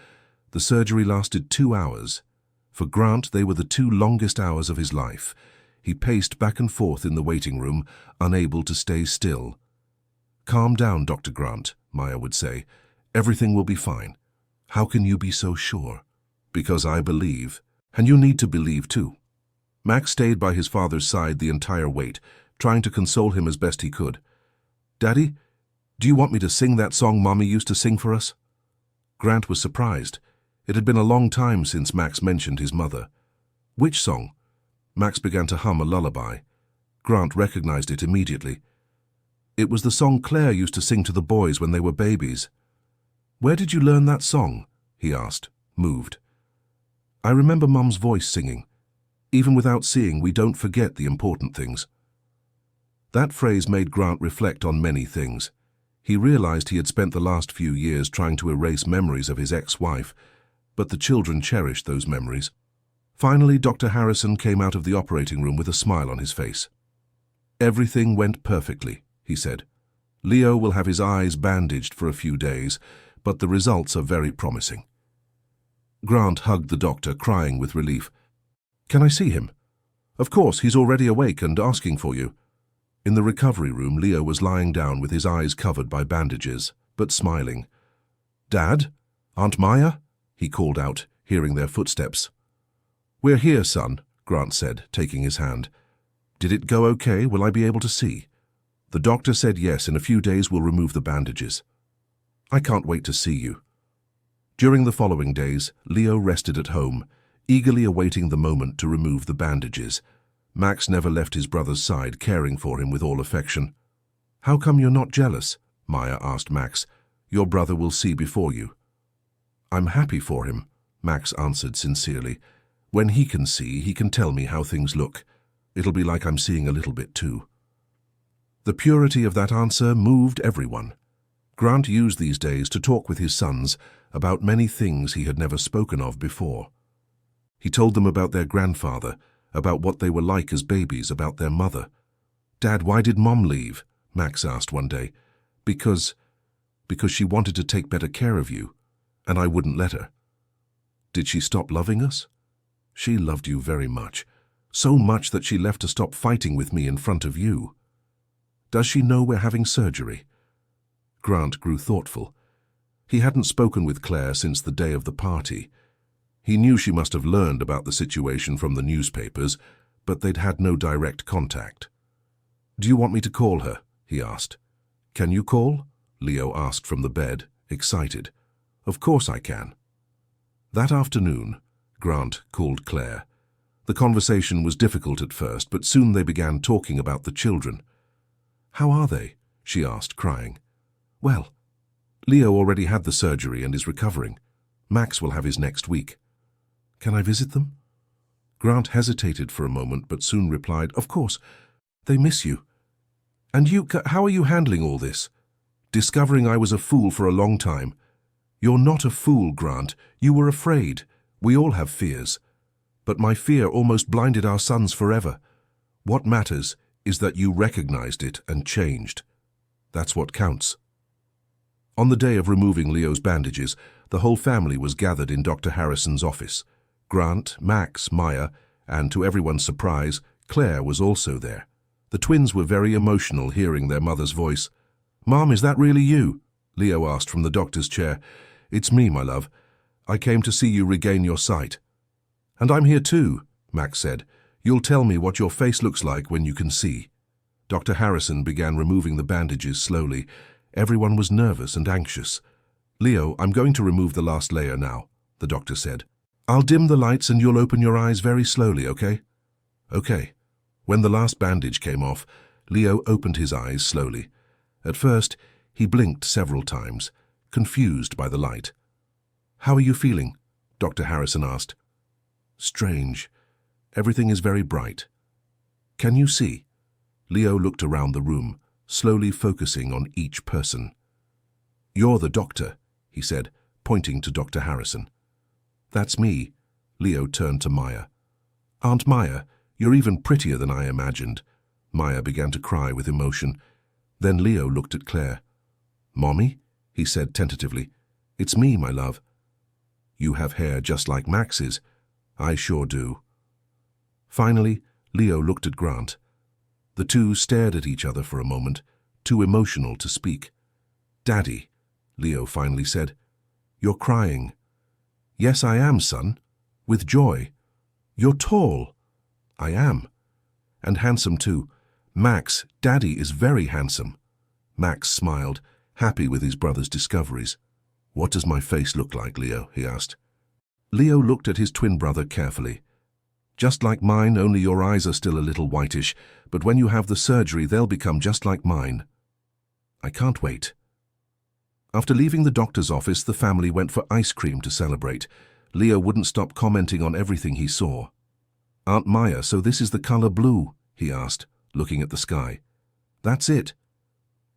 The surgery lasted 2 hours. For Grant, they were the 2 longest hours of his life. He paced back and forth in the waiting room, unable to stay still. "Calm down, Dr. Grant," Maya would say. "Everything will be fine." "How can you be so sure?" "Because I believe. And you need to believe too." Max stayed by his father's side the entire wait, trying to console him as best he could. "Daddy, do you want me to sing that song Mommy used to sing for us?" Grant was surprised. It had been a long time since Max mentioned his mother. "Which song?" Max began to hum a lullaby. Grant recognized it immediately. "It was the song Claire used to sing to the boys when they were babies." "Where did you learn that song?" he asked, moved. "I remember Mum's voice singing. Even without seeing, we don't forget the important things. That phrase made Grant reflect on many things. He realized he had spent the last few years trying to erase memories of his ex-wife, but the children cherished those memories. Finally, Dr. Harrison came out of the operating room with a smile on his face. "Everything went perfectly," he said. "Leo will have his eyes bandaged for a few days, but the results are very promising." Grant hugged the doctor, crying with relief. "Can I see him?" "Of course, he's already awake and asking for you." In the recovery room, Leo was lying down with his eyes covered by bandages, but smiling. "Dad? Aunt Maya?" he called out, hearing their footsteps. "We're here, son," Grant said, taking his hand. "Did it go okay? Will I be able to see?" "The doctor said yes, in a few days we'll remove the bandages." "I can't wait to see you." During the following days, Leo rested at home, eagerly awaiting the moment to remove the bandages. Max never left his brother's side, caring for him with all affection. "How come you're not jealous?" Maya asked Max. "Your brother will see before you." "I'm happy for him," Max answered sincerely. "When he can see, he can tell me how things look. It'll be like I'm seeing a little bit too." The purity of that answer moved everyone. Grant used these days to talk with his sons about many things he had never spoken of before. He told them about their grandfather, about what they were like as babies, about their mother. "Dad, why did Mom leave?" Max asked one day. Because she wanted to take better care of you, and I wouldn't let her." "Did she stop loving us?" "She loved you very much. So much that she left to stop fighting with me in front of you." "Does she know we're having surgery?" Grant grew thoughtful. He hadn't spoken with Claire since the day of the party. He knew she must have learned about the situation from the newspapers, but they'd had no direct contact. "Do you want me to call her?" he asked. "Can you call?" Leo asked from the bed, excited. "Of course I can." That afternoon, Grant called Claire. The conversation was difficult at first, but soon they began talking about the children. "How are they?" she asked, crying. "Well, Leo already had the surgery and is recovering. Max will have his next week." "Can I visit them?" Grant hesitated for a moment, but soon replied, "Of course. They miss you. And you, how are you handling all this? Discovering I was a fool for a long time." "You're not a fool, Grant. You were afraid. We all have fears. But my fear almost blinded our sons forever. What matters is that you recognized it and changed. That's what counts." On the day of removing Leo's bandages, the whole family was gathered in Dr. Harrison's office. Grant, Max, Maya, and to everyone's surprise, Claire was also there. The twins were very emotional hearing their mother's voice. "Mom, is that really you?" Leo asked from the doctor's chair. "It's me, my love. I came to see you regain your sight." "And I'm here too," Max said. "You'll tell me what your face looks like when you can see." Dr. Harrison began removing the bandages slowly. Everyone was nervous and anxious. "Leo, I'm going to remove the last layer now," the doctor said. "I'll dim the lights and you'll open your eyes very slowly, okay?" "Okay." When the last bandage came off, Leo opened his eyes slowly. At first, he blinked several times, confused by the light. "How are you feeling?" Dr. Harrison asked. "Strange. Everything is very bright." "Can you see?" Leo looked around the room, slowly focusing on each person. "You're the doctor," he said, pointing to Dr. Harrison. "That's me." Leo turned to Maya. "Aunt Maya, you're even prettier than I imagined." Maya began to cry with emotion. Then Leo looked at Claire. "Mommy?" he said tentatively. "It's me, my love." "You have hair just like Max's." "I sure do." Finally, Leo looked at Grant. The two stared at each other for a moment, too emotional to speak. "Daddy," Leo finally said, "you're crying." "Yes, I am, son. With joy." "You're tall." "I am. And handsome, too. Max, Daddy is very handsome." Max smiled, happy with his brother's discoveries. "What does my face look like, Leo?" he asked. Leo looked at his twin brother carefully. "Just like mine, only your eyes are still a little whitish, but when you have the surgery, they'll become just like mine." "I can't wait." After leaving the doctor's office, the family went for ice cream to celebrate. Leo wouldn't stop commenting on everything he saw. Aunt Maya, so this is the color blue? He asked, looking at the sky. That's it.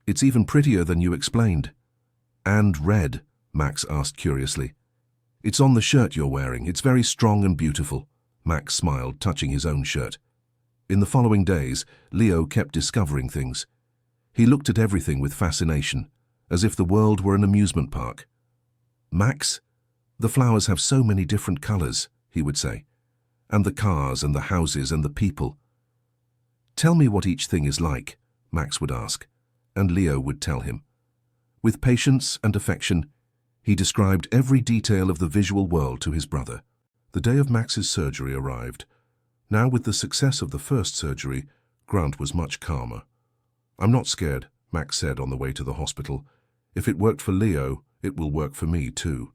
It's even prettier than you explained. And red? Max asked curiously. It's on the shirt you're wearing. It's very strong and beautiful. Max smiled, touching his own shirt. In the following days, Leo kept discovering things. He looked at everything with fascination, as if the world were an amusement park. Max, the flowers have so many different colors, he would say. And the cars and the houses and the people. Tell me what each thing is like, Max would ask, and Leo would tell him. With patience and affection, he described every detail of the visual world to his brother. The day of Max's surgery arrived. Now, with the success of the first surgery, Grant was much calmer. I'm not scared, Max said on the way to the hospital. If it worked for Leo, it will work for me too.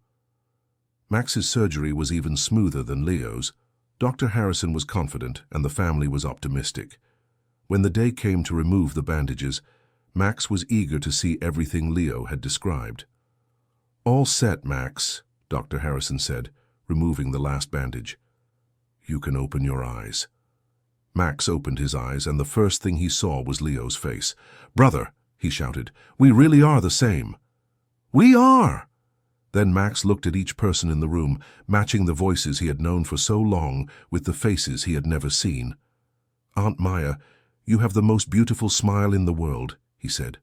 Max's surgery was even smoother than Leo's. Dr. Harrison was confident and the family was optimistic. When the day came to remove the bandages, Max was eager to see everything Leo had described. All set, Max, Dr. Harrison said, removing the last bandage. You can open your eyes. Max opened his eyes, and the first thing he saw was Leo's face. Brother, he shouted, we really are the same. We are! Then Max looked at each person in the room, matching the voices he had known for so long with the faces he had never seen. Aunt Maya, you have the most beautiful smile in the world, he said.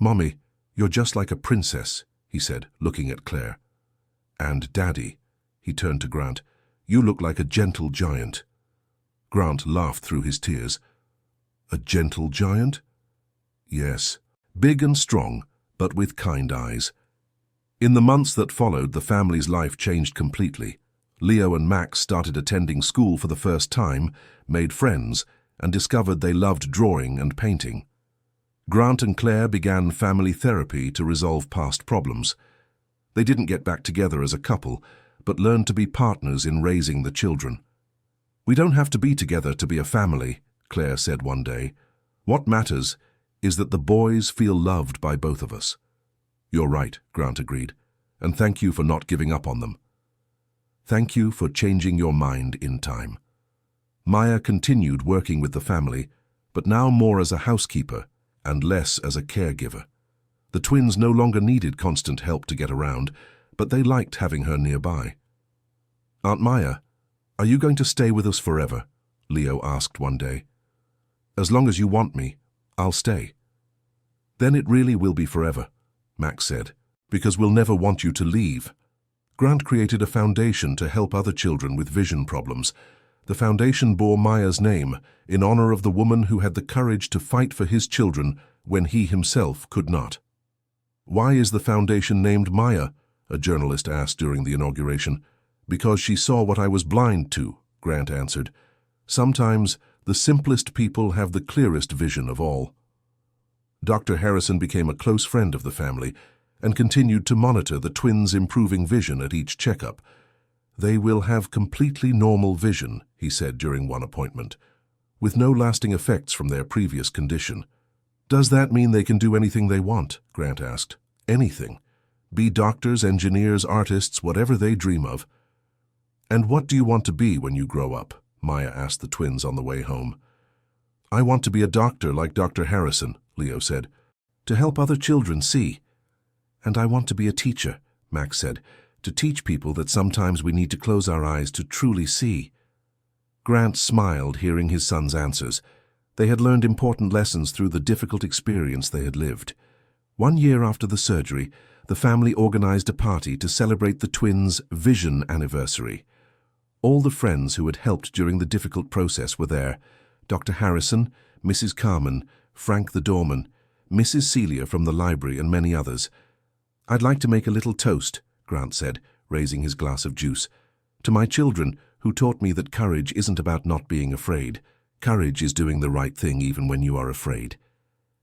Mommy, you're just like a princess, he said, looking at Claire. And Daddy, he turned to Grant, you look like a gentle giant. Grant laughed through his tears. A gentle giant? Yes, big and strong, but with kind eyes. In the months that followed, the family's life changed completely. Leo and Max started attending school for the first time, made friends, and discovered they loved drawing and painting. Grant and Claire began family therapy to resolve past problems. They didn't get back together as a couple, but learned to be partners in raising the children. We don't have to be together to be a family, Claire said one day. What matters is that the boys feel loved by both of us. You're right, Grant agreed, and thank you for not giving up on them. Thank you for changing your mind in time. Maya continued working with the family, but now more as a housekeeper and less as a caregiver. The twins no longer needed constant help to get around, but they liked having her nearby. Aunt Maya, are you going to stay with us forever? Leo asked one day. As long as you want me, I'll stay. Then it really will be forever, Max said, because we'll never want you to leave. Grant created a foundation to help other children with vision problems. The foundation bore Maya's name in honor of the woman who had the courage to fight for his children when he himself could not. Why is the foundation named Maya? A journalist asked during the inauguration. Because she saw what I was blind to, Grant answered. Sometimes the simplest people have the clearest vision of all. Dr. Harrison became a close friend of the family and continued to monitor the twins' improving vision at each checkup. They will have completely normal vision, he said during one appointment, with no lasting effects from their previous condition. Does that mean they can do anything they want? Grant asked. Anything. Be doctors, engineers, artists, whatever they dream of. And what do you want to be when you grow up? Maya asked the twins on the way home. I want to be a doctor like Dr. Harrison, Leo said, to help other children see. And I want to be a teacher, Max said, to teach people that sometimes we need to close our eyes to truly see. Grant smiled hearing his son's answers. They had learned important lessons through the difficult experience they had lived. 1 year after the surgery, the family organized a party to celebrate the twins' vision anniversary. All the friends who had helped during the difficult process were there. Dr. Harrison, Mrs. Carmen, Frank the doorman, Mrs. Celia from the library, and many others. I'd like to make a little toast, Grant said, raising his glass of juice, to my children who taught me that courage isn't about not being afraid. Courage is doing the right thing even when you are afraid.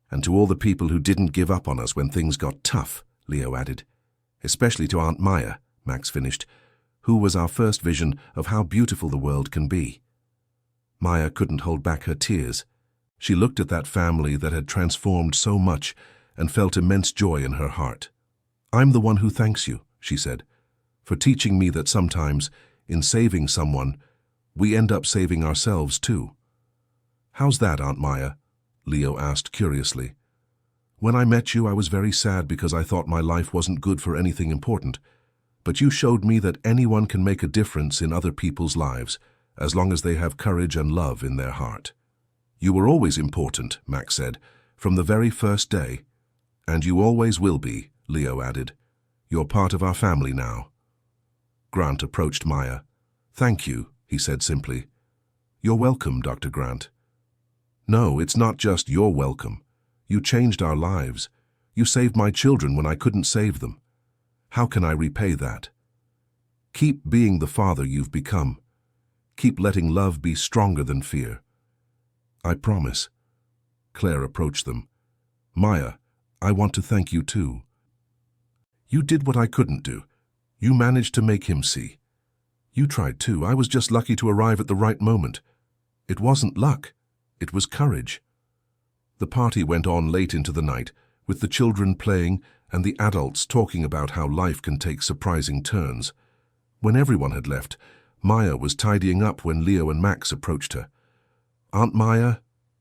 And to all the people who didn't give up on us when things got tough, Leo added. Especially to Aunt Maya, Max finished, who was our first vision of how beautiful the world can be. Maya couldn't hold back her tears. She looked at that family that had transformed so much and felt immense joy in her heart. I'm the one who thanks you, she said, for teaching me that sometimes, in saving someone, we end up saving ourselves too. How's that, Aunt Maya? Leo asked curiously. When I met you, I was very sad because I thought my life wasn't good for anything important. But you showed me that anyone can make a difference in other people's lives, as long as they have courage and love in their heart. You were always important, Max said, from the very first day. And you always will be, Leo added. You're part of our family now. Grant approached Maya. Thank you, he said simply. You're welcome, Dr. Grant. No, it's not just you're welcome. You changed our lives. You saved my children when I couldn't save them. How can I repay that? Keep being the father you've become. Keep letting love be stronger than fear. I promise. Claire approached them. Maya, I want to thank you too. You did what I couldn't do. You managed to make him see. You tried too. I was just lucky to arrive at the right moment. It wasn't luck. It was courage. The party went on late into the night, with the children playing and the adults talking about how life can take surprising turns. When everyone had left, Maya was tidying up when Leo and Max approached her. Aunt Maya,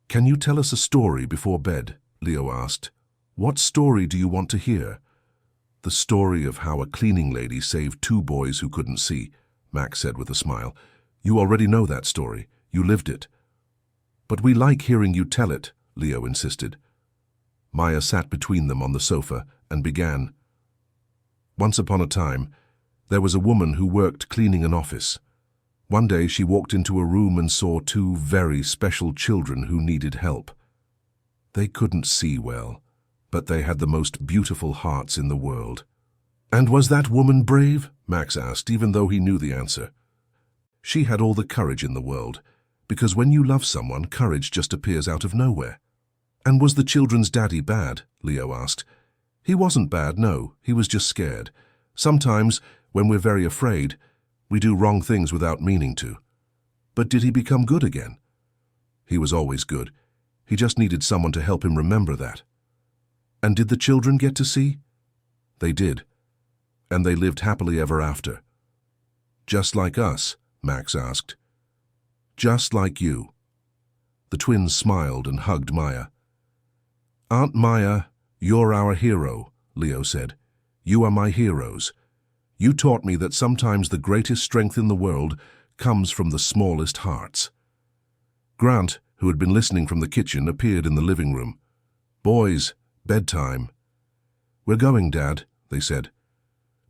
can you tell us a story before bed? Leo asked. What story do you want to hear? The story of how a cleaning lady saved 2 boys who couldn't see, Max said with a smile. You already know that story. You lived it. But we like hearing you tell it, Leo insisted. Maya sat between them on the sofa and began. Once upon a time, there was a woman who worked cleaning an office. One day she walked into a room and saw 2 very special children who needed help. They couldn't see well, but they had the most beautiful hearts in the world. And was that woman brave? Max asked, even though he knew the answer. She had all the courage in the world, because when you love someone, courage just appears out of nowhere. And was the children's daddy bad? Leo asked. He wasn't bad, no, he was just scared. Sometimes, when we're very afraid, we do wrong things without meaning to. But did he become good again? He was always good. He just needed someone to help him remember that. And did the children get to see? They did. And they lived happily ever after. Just like us? Max asked. Just like you. The twins smiled and hugged Maya. Aunt Maya, you're our hero, Leo said. You are my heroes. You taught me that sometimes the greatest strength in the world comes from the smallest hearts. Grant, who had been listening from the kitchen, appeared in the living room. Boys, bedtime. We're going, Dad, they said.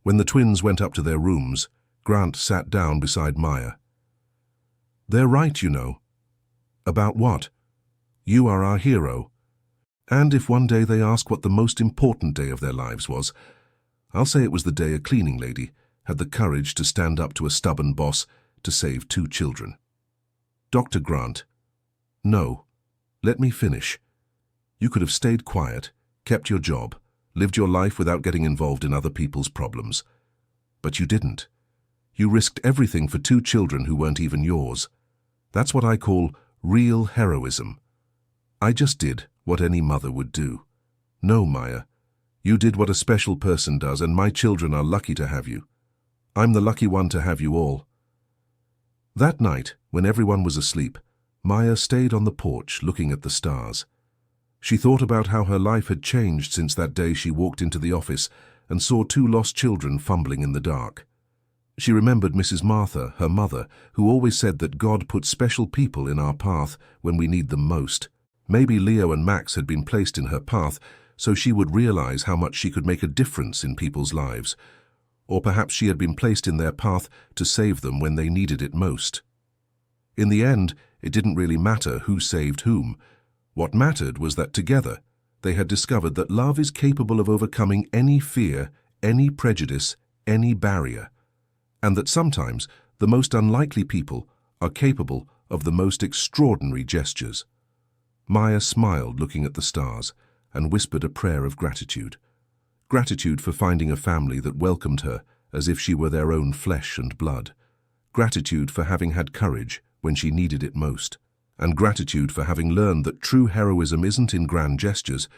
When the twins went up to their rooms, Grant sat down beside Maya. They're right, you know. About what? You are our hero. And if one day they ask what the most important day of their lives was, I'll say it was the day a cleaning lady had the courage to stand up to a stubborn boss to save 2 children. Dr. Grant. No. Let me finish. You could have stayed quiet, kept your job, lived your life without getting involved in other people's problems. But you didn't. You risked everything for 2 children who weren't even yours. That's what I call real heroism. I just did what any mother would do. No, Maya. You did what a special person does, and my children are lucky to have you. I'm the lucky one to have you all. That night, when everyone was asleep, Maya stayed on the porch looking at the stars. She thought about how her life had changed since that day she walked into the office and saw 2 lost children fumbling in the dark. She remembered Mrs. Martha, her mother, who always said that God put special people in our path when we need them most. Maybe Leo and Max had been placed in her path so she would realize how much she could make a difference in people's lives. Or perhaps she had been placed in their path to save them when they needed it most. In the end, it didn't really matter who saved whom. What mattered was that together they had discovered that love is capable of overcoming any fear, any prejudice, any barrier, and that sometimes the most unlikely people are capable of the most extraordinary gestures. Maya smiled looking at the stars and whispered a prayer of gratitude. Gratitude for finding a family that welcomed her as if she were their own flesh and blood. Gratitude for having had courage when she needed it most. And gratitude for having learned that true heroism isn't in grand gestures,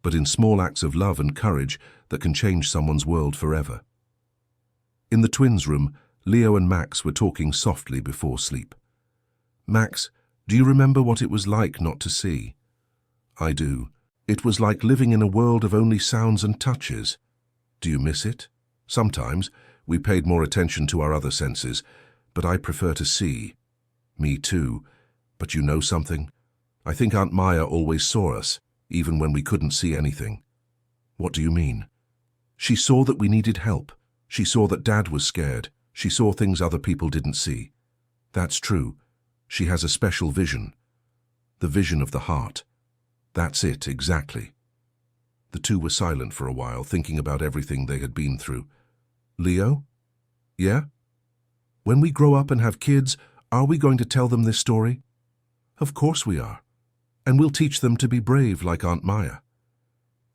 but in small acts of love and courage that can change someone's world forever. In the twins' room, Leo and Max were talking softly before sleep. Max, do you remember what it was like not to see? I do. It was like living in a world of only sounds and touches. Do you miss it? Sometimes. We paid more attention to our other senses, but I prefer to see. Me too. But you know something? I think Aunt Maya always saw us, even when we couldn't see anything. What do you mean? She saw that we needed help. She saw that Dad was scared. She saw things other people didn't see. That's true. She has a special vision. The vision of the heart. That's it, exactly. The two were silent for a while, thinking about everything they had been through. Leo? Yeah? When we grow up and have kids, are we going to tell them this story? Of course we are. And we'll teach them to be brave like Aunt Maya.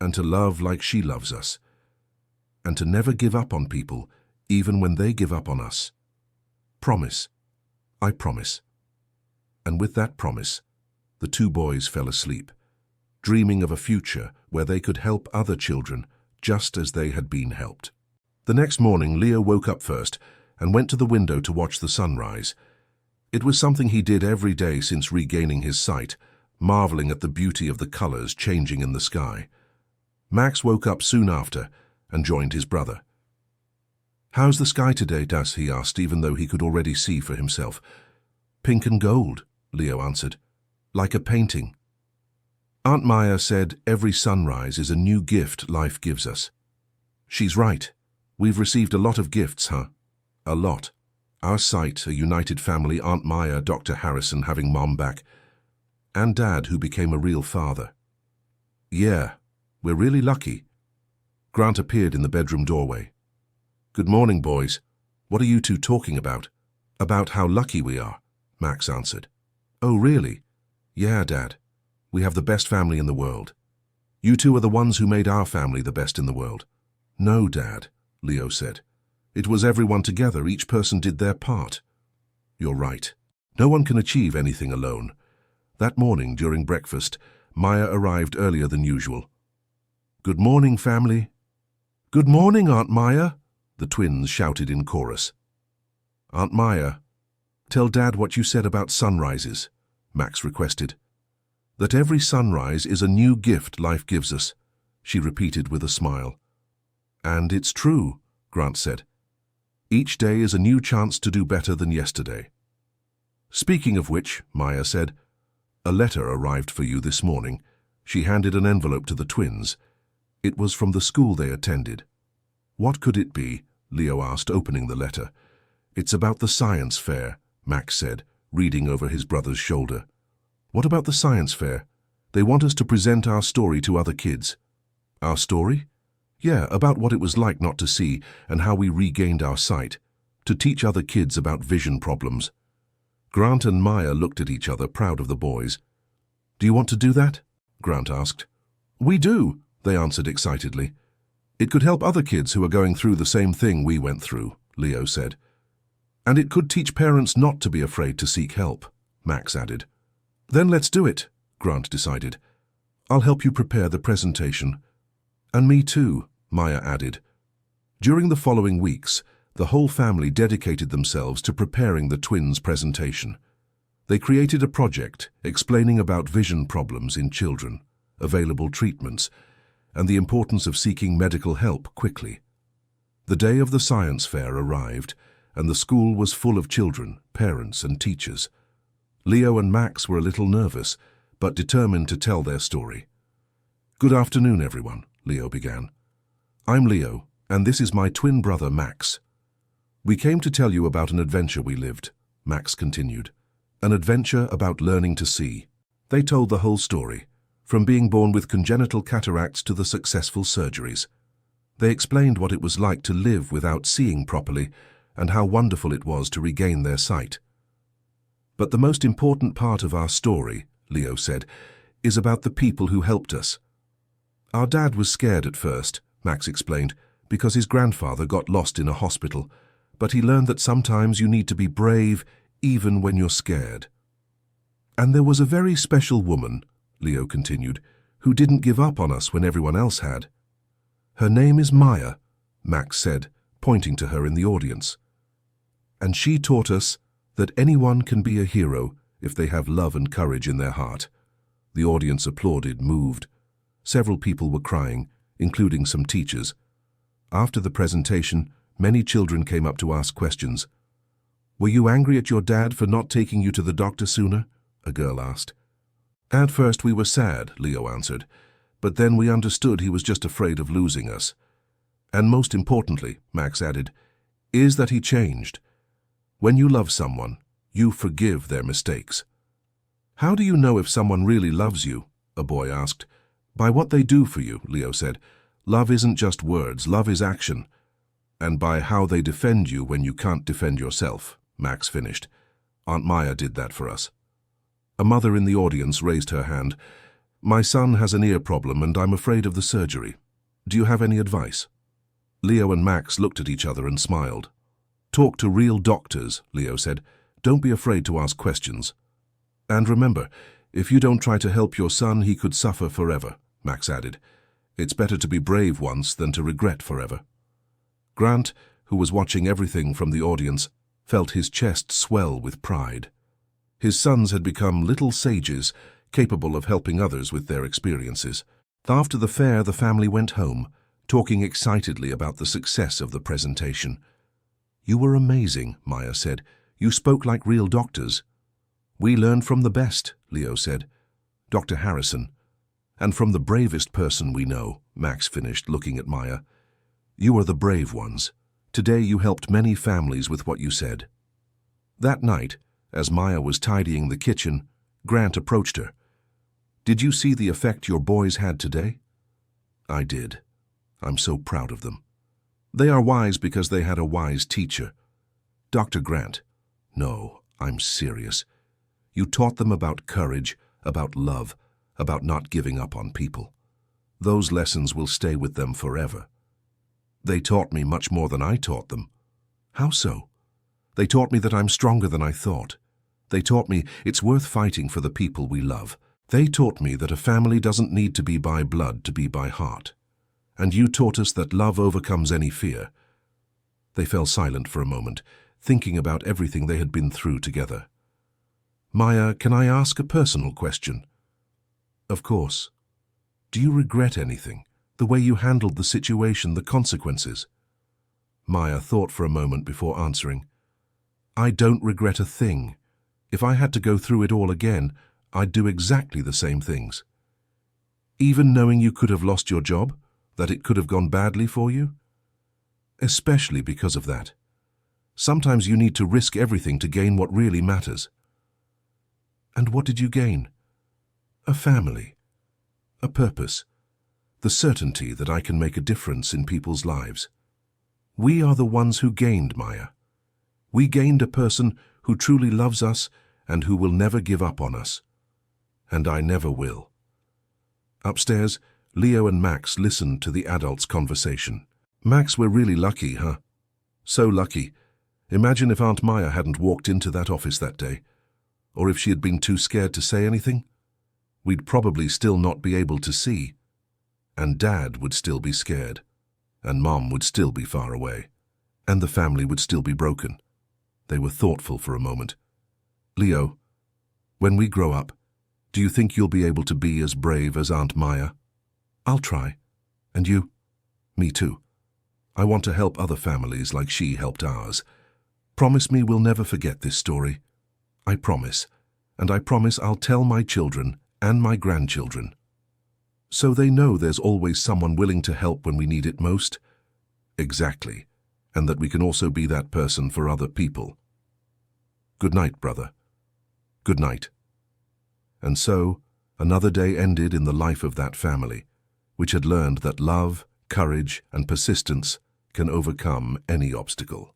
And to love like she loves us. And to never give up on people, even when they give up on us. Promise. I promise. And with that promise, the two boys fell asleep, dreaming of a future where they could help other children just as they had been helped. The next morning, Leo woke up first and went to the window to watch the sunrise. It was something he did every day since regaining his sight, marveling at the beauty of the colors changing in the sky. Max woke up soon after and joined his brother. How's the sky today, Das? He asked, even though he could already see for himself. Pink and gold, Leo answered, like a painting. Aunt Maya said every sunrise is a new gift life gives us. She's right. We've received a lot of gifts, huh? A lot. Our sight, a united family, Aunt Maya, Dr. Harrison having Mom back, and Dad who became a real father. Yeah, we're really lucky. Grant appeared in the bedroom doorway. Good morning, boys. What are you two talking about? About how lucky we are, Max answered. Oh, really? Yeah, Dad. We have the best family in the world. You two are the ones who made our family the best in the world. No, Dad, Leo said. It was everyone together, each person did their part. You're right. No one can achieve anything alone. That morning, during breakfast, Maya arrived earlier than usual. Good morning, family. Good morning, Aunt Maya, the twins shouted in chorus. Aunt Maya, tell Dad what you said about sunrises, Max requested. That every sunrise is a new gift life gives us, she repeated with a smile. And it's true, Grant said. Each day is a new chance to do better than yesterday. Speaking of which, Maya said, a letter arrived for you this morning. She handed an envelope to the twins. It was from the school they attended. What could it be? Leo asked, opening the letter. It's about the science fair, Max said, reading over his brother's shoulder. What about the science fair? They want us to present our story to other kids. Our story? Yeah, about what it was like not to see and how we regained our sight, to teach other kids about vision problems. Grant and Maya looked at each other, proud of the boys. Do you want to do that? Grant asked. We do, they answered excitedly. It could help other kids who are going through the same thing we went through, Leo said. And it could teach parents not to be afraid to seek help, Max added. Then let's do it, Grant decided. I'll help you prepare the presentation. And me too, Maya added. During the following weeks, the whole family dedicated themselves to preparing the twins' presentation. They created a project explaining about vision problems in children, available treatments, and the importance of seeking medical help quickly. The day of the science fair arrived, and the school was full of children, parents, and teachers. Leo and Max were a little nervous, but determined to tell their story. Good afternoon, everyone, Leo began. I'm Leo, and this is my twin brother, Max. We came to tell you about an adventure we lived, Max continued. An adventure about learning to see. They told the whole story, from being born with congenital cataracts to the successful surgeries. They explained what it was like to live without seeing properly and how wonderful it was to regain their sight. But the most important part of our story, Leo said, is about the people who helped us. Our dad was scared at first, Max explained, because his grandfather got lost in a hospital, but he learned that sometimes you need to be brave even when you're scared. And there was a very special woman, Leo continued, who didn't give up on us when everyone else had. Her name is Maya, Max said, pointing to her in the audience. And she taught us that anyone can be a hero if they have love and courage in their heart. The audience applauded, moved. Several people were crying, including some teachers. After the presentation, many children came up to ask questions. "Were you angry at your dad for not taking you to the doctor sooner?" a girl asked. "At first we were sad," Leo answered, "but then we understood he was just afraid of losing us. And most importantly," Max added, "is that he changed. When you love someone, you forgive their mistakes." "How do you know if someone really loves you?" a boy asked. "By what they do for you," Leo said. "Love isn't just words, love is action." "And by how they defend you when you can't defend yourself," Max finished. "Aunt Maya did that for us." A mother in the audience raised her hand. "My son has an ear problem and I'm afraid of the surgery. Do you have any advice?" Leo and Max looked at each other and smiled. "Talk to real doctors," Leo said. "Don't be afraid to ask questions." "And remember, if you don't try to help your son, he could suffer forever," Max added. "It's better to be brave once than to regret forever." Grant, who was watching everything from the audience, felt his chest swell with pride. His sons had become little sages, capable of helping others with their experiences. After the fair, the family went home, talking excitedly about the success of the presentation. "You were amazing," Maya said. "You spoke like real doctors." "We learned from the best," Leo said. "Dr. Harrison. And from the bravest person we know," Max finished, looking at Maya. "You are the brave ones. Today you helped many families with what you said." That night, as Maya was tidying the kitchen, Grant approached her. "Did you see the effect your boys had today?" "I did. I'm so proud of them. They are wise because they had a wise teacher." "Dr. Grant." "No, I'm serious. You taught them about courage, about love, about not giving up on people. Those lessons will stay with them forever." "They taught me much more than I taught them." "How so?" "They taught me that I'm stronger than I thought. They taught me it's worth fighting for the people we love. They taught me that a family doesn't need to be by blood to be by heart. And you taught us that love overcomes any fear." They fell silent for a moment, thinking about everything they had been through together. "Maya, can I ask a personal question?" "Of course. Do you regret anything? The way you handled the situation, the consequences?" Maya thought for a moment before answering. "I don't regret a thing. If I had to go through it all again, I'd do exactly the same things." "Even knowing you could have lost your job? That it could have gone badly for you?" "Especially because of that. Sometimes you need to risk everything to gain what really matters." "And what did you gain?" "A family. A purpose. The certainty that I can make a difference in people's lives. We are the ones who gained, Maya. We gained a person who truly loves us and who will never give up on us. And I never will." Upstairs, Leo and Max listened to the adults' conversation. "Max, we're really lucky, huh? So lucky. Imagine if Aunt Maya hadn't walked into that office that day. Or if she had been too scared to say anything. We'd probably still not be able to see. And Dad would still be scared. And Mom would still be far away. And the family would still be broken." They were thoughtful for a moment. "Leo, when we grow up, do you think you'll be able to be as brave as Aunt Maya?" "I'll try. And you?" "Me too. I want to help other families like she helped ours. Promise me we'll never forget this story." "I promise. And I promise I'll tell my children and my grandchildren." "So they know there's always someone willing to help when we need it most?" "Exactly. And that we can also be that person for other people." "Good night, brother." "Good night." And so, another day ended in the life of that family, which had learned that love, courage, and persistence can overcome any obstacle.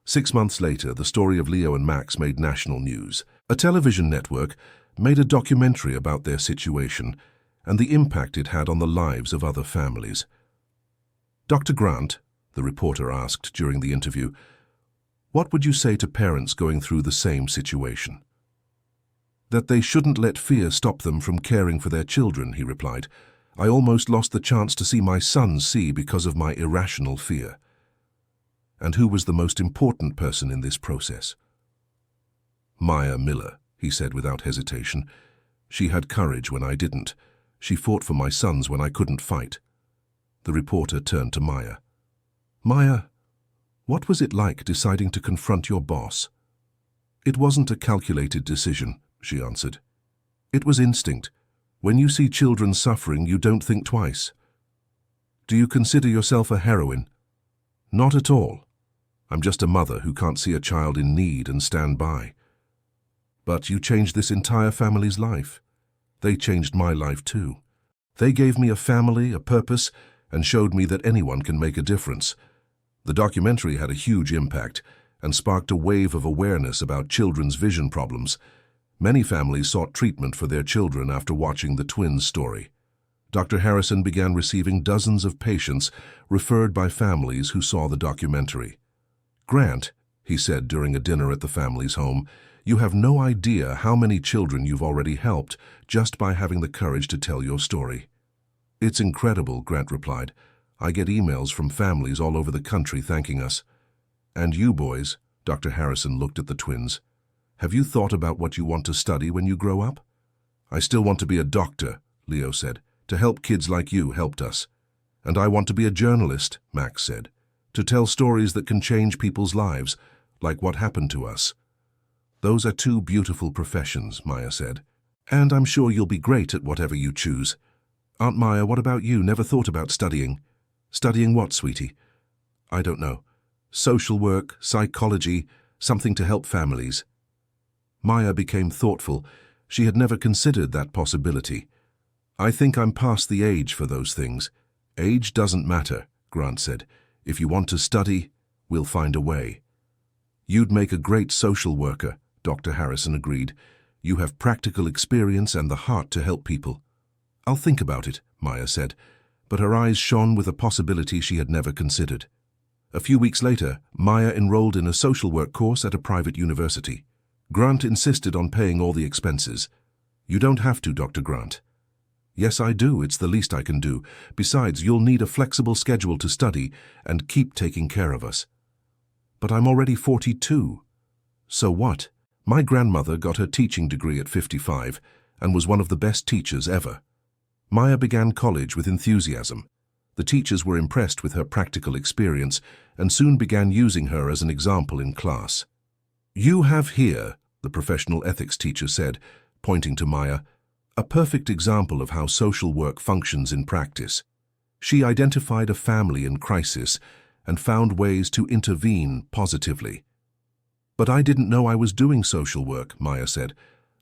6 months later, the story of Leo and Max made national news. A television network made a documentary about their situation and the impact it had on the lives of other families. "Dr. Grant," the reporter asked during the interview, "what would you say to parents going through the same situation?" "That they shouldn't let fear stop them from caring for their children," he replied. "I almost lost the chance to see my son see because of my irrational fear." "And who was the most important person in this process?" "Maya Miller," he said without hesitation. She had courage when I didn't. She fought for my sons when I couldn't fight. The reporter turned to Maya. Maya, what was it like deciding to confront your boss? It wasn't a calculated decision, she answered. It was instinct. When you see children suffering, you don't think twice. Do you consider yourself a heroine? Not at all. I'm just a mother who can't see a child in need and stand by. But you changed this entire family's life. They changed my life too. They gave me a family, a purpose, and showed me that anyone can make a difference. The documentary had a huge impact and sparked a wave of awareness about children's vision problems. Many families sought treatment for their children after watching the twins' story. Dr. Harrison began receiving dozens of patients referred by families who saw the documentary. Grant, he said during a dinner at the family's home, you have no idea how many children you've already helped just by having the courage to tell your story. It's incredible, Grant replied. I get emails from families all over the country thanking us. And you boys, Dr. Harrison looked at the twins. Have you thought about what you want to study when you grow up? I still want to be a doctor, Leo said. To help kids like you helped us. And I want to be a journalist, Max said. To tell stories that can change people's lives, like what happened to us. Those are two beautiful professions, Maya said. And I'm sure you'll be great at whatever you choose. Aunt Maya, what about you? Never thought about studying? Studying what, sweetie? I don't know. Social work, psychology, something to help families. Maya became thoughtful. She had never considered that possibility. I think I'm past the age for those things. Age doesn't matter, Grant said. If you want to study, we'll find a way. You'd make a great social worker, Dr. Harrison agreed. You have practical experience and the heart to help people. I'll think about it, Maya said, but her eyes shone with a possibility she had never considered. A few weeks later, Maya enrolled in a social work course at a private university. Grant insisted on paying all the expenses. You don't have to, Dr. Grant. Yes, I do. It's the least I can do. Besides, you'll need a flexible schedule to study and keep taking care of us. But I'm already 42. So what? My grandmother got her teaching degree at 55 and was one of the best teachers ever. Maya began college with enthusiasm. The teachers were impressed with her practical experience and soon began using her as an example in class. You have here, the professional ethics teacher said, pointing to Maya, a perfect example of how social work functions in practice. She identified a family in crisis and found ways to intervene positively. But I didn't know I was doing social work, Maya said.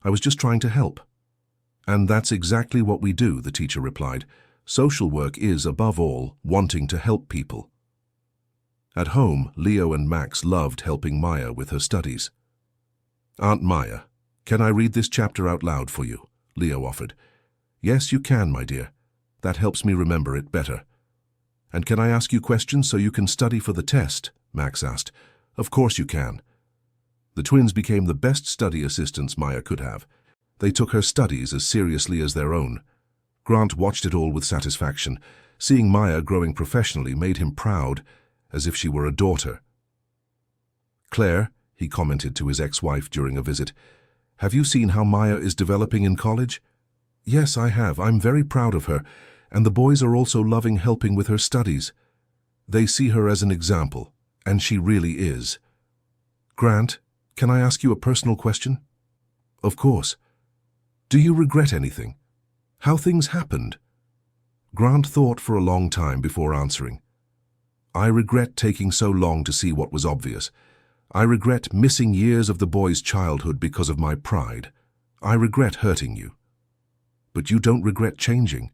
I was just trying to help. And that's exactly what we do, the teacher replied. Social work is, above all, wanting to help people. At home, Leo and Max loved helping Maya with her studies. Aunt Maya, can I read this chapter out loud for you? Leo offered. Yes, you can, my dear. That helps me remember it better. And can I ask you questions so you can study for the test? Max asked. Of course you can. The twins became the best study assistants Maya could have. They took her studies as seriously as their own. Grant watched it all with satisfaction. Seeing Maya growing professionally made him proud, as if she were a daughter. Claire, he commented to his ex-wife during a visit, have you seen how Maya is developing in college? Yes, I have. I'm very proud of her, and the boys are also loving helping with her studies. They see her as an example, and she really is. Grant, can I ask you a personal question? Of course. Do you regret anything? How things happened? Grant thought for a long time before answering. I regret taking so long to see what was obvious. I regret missing years of the boy's childhood because of my pride. I regret hurting you. But you don't regret changing?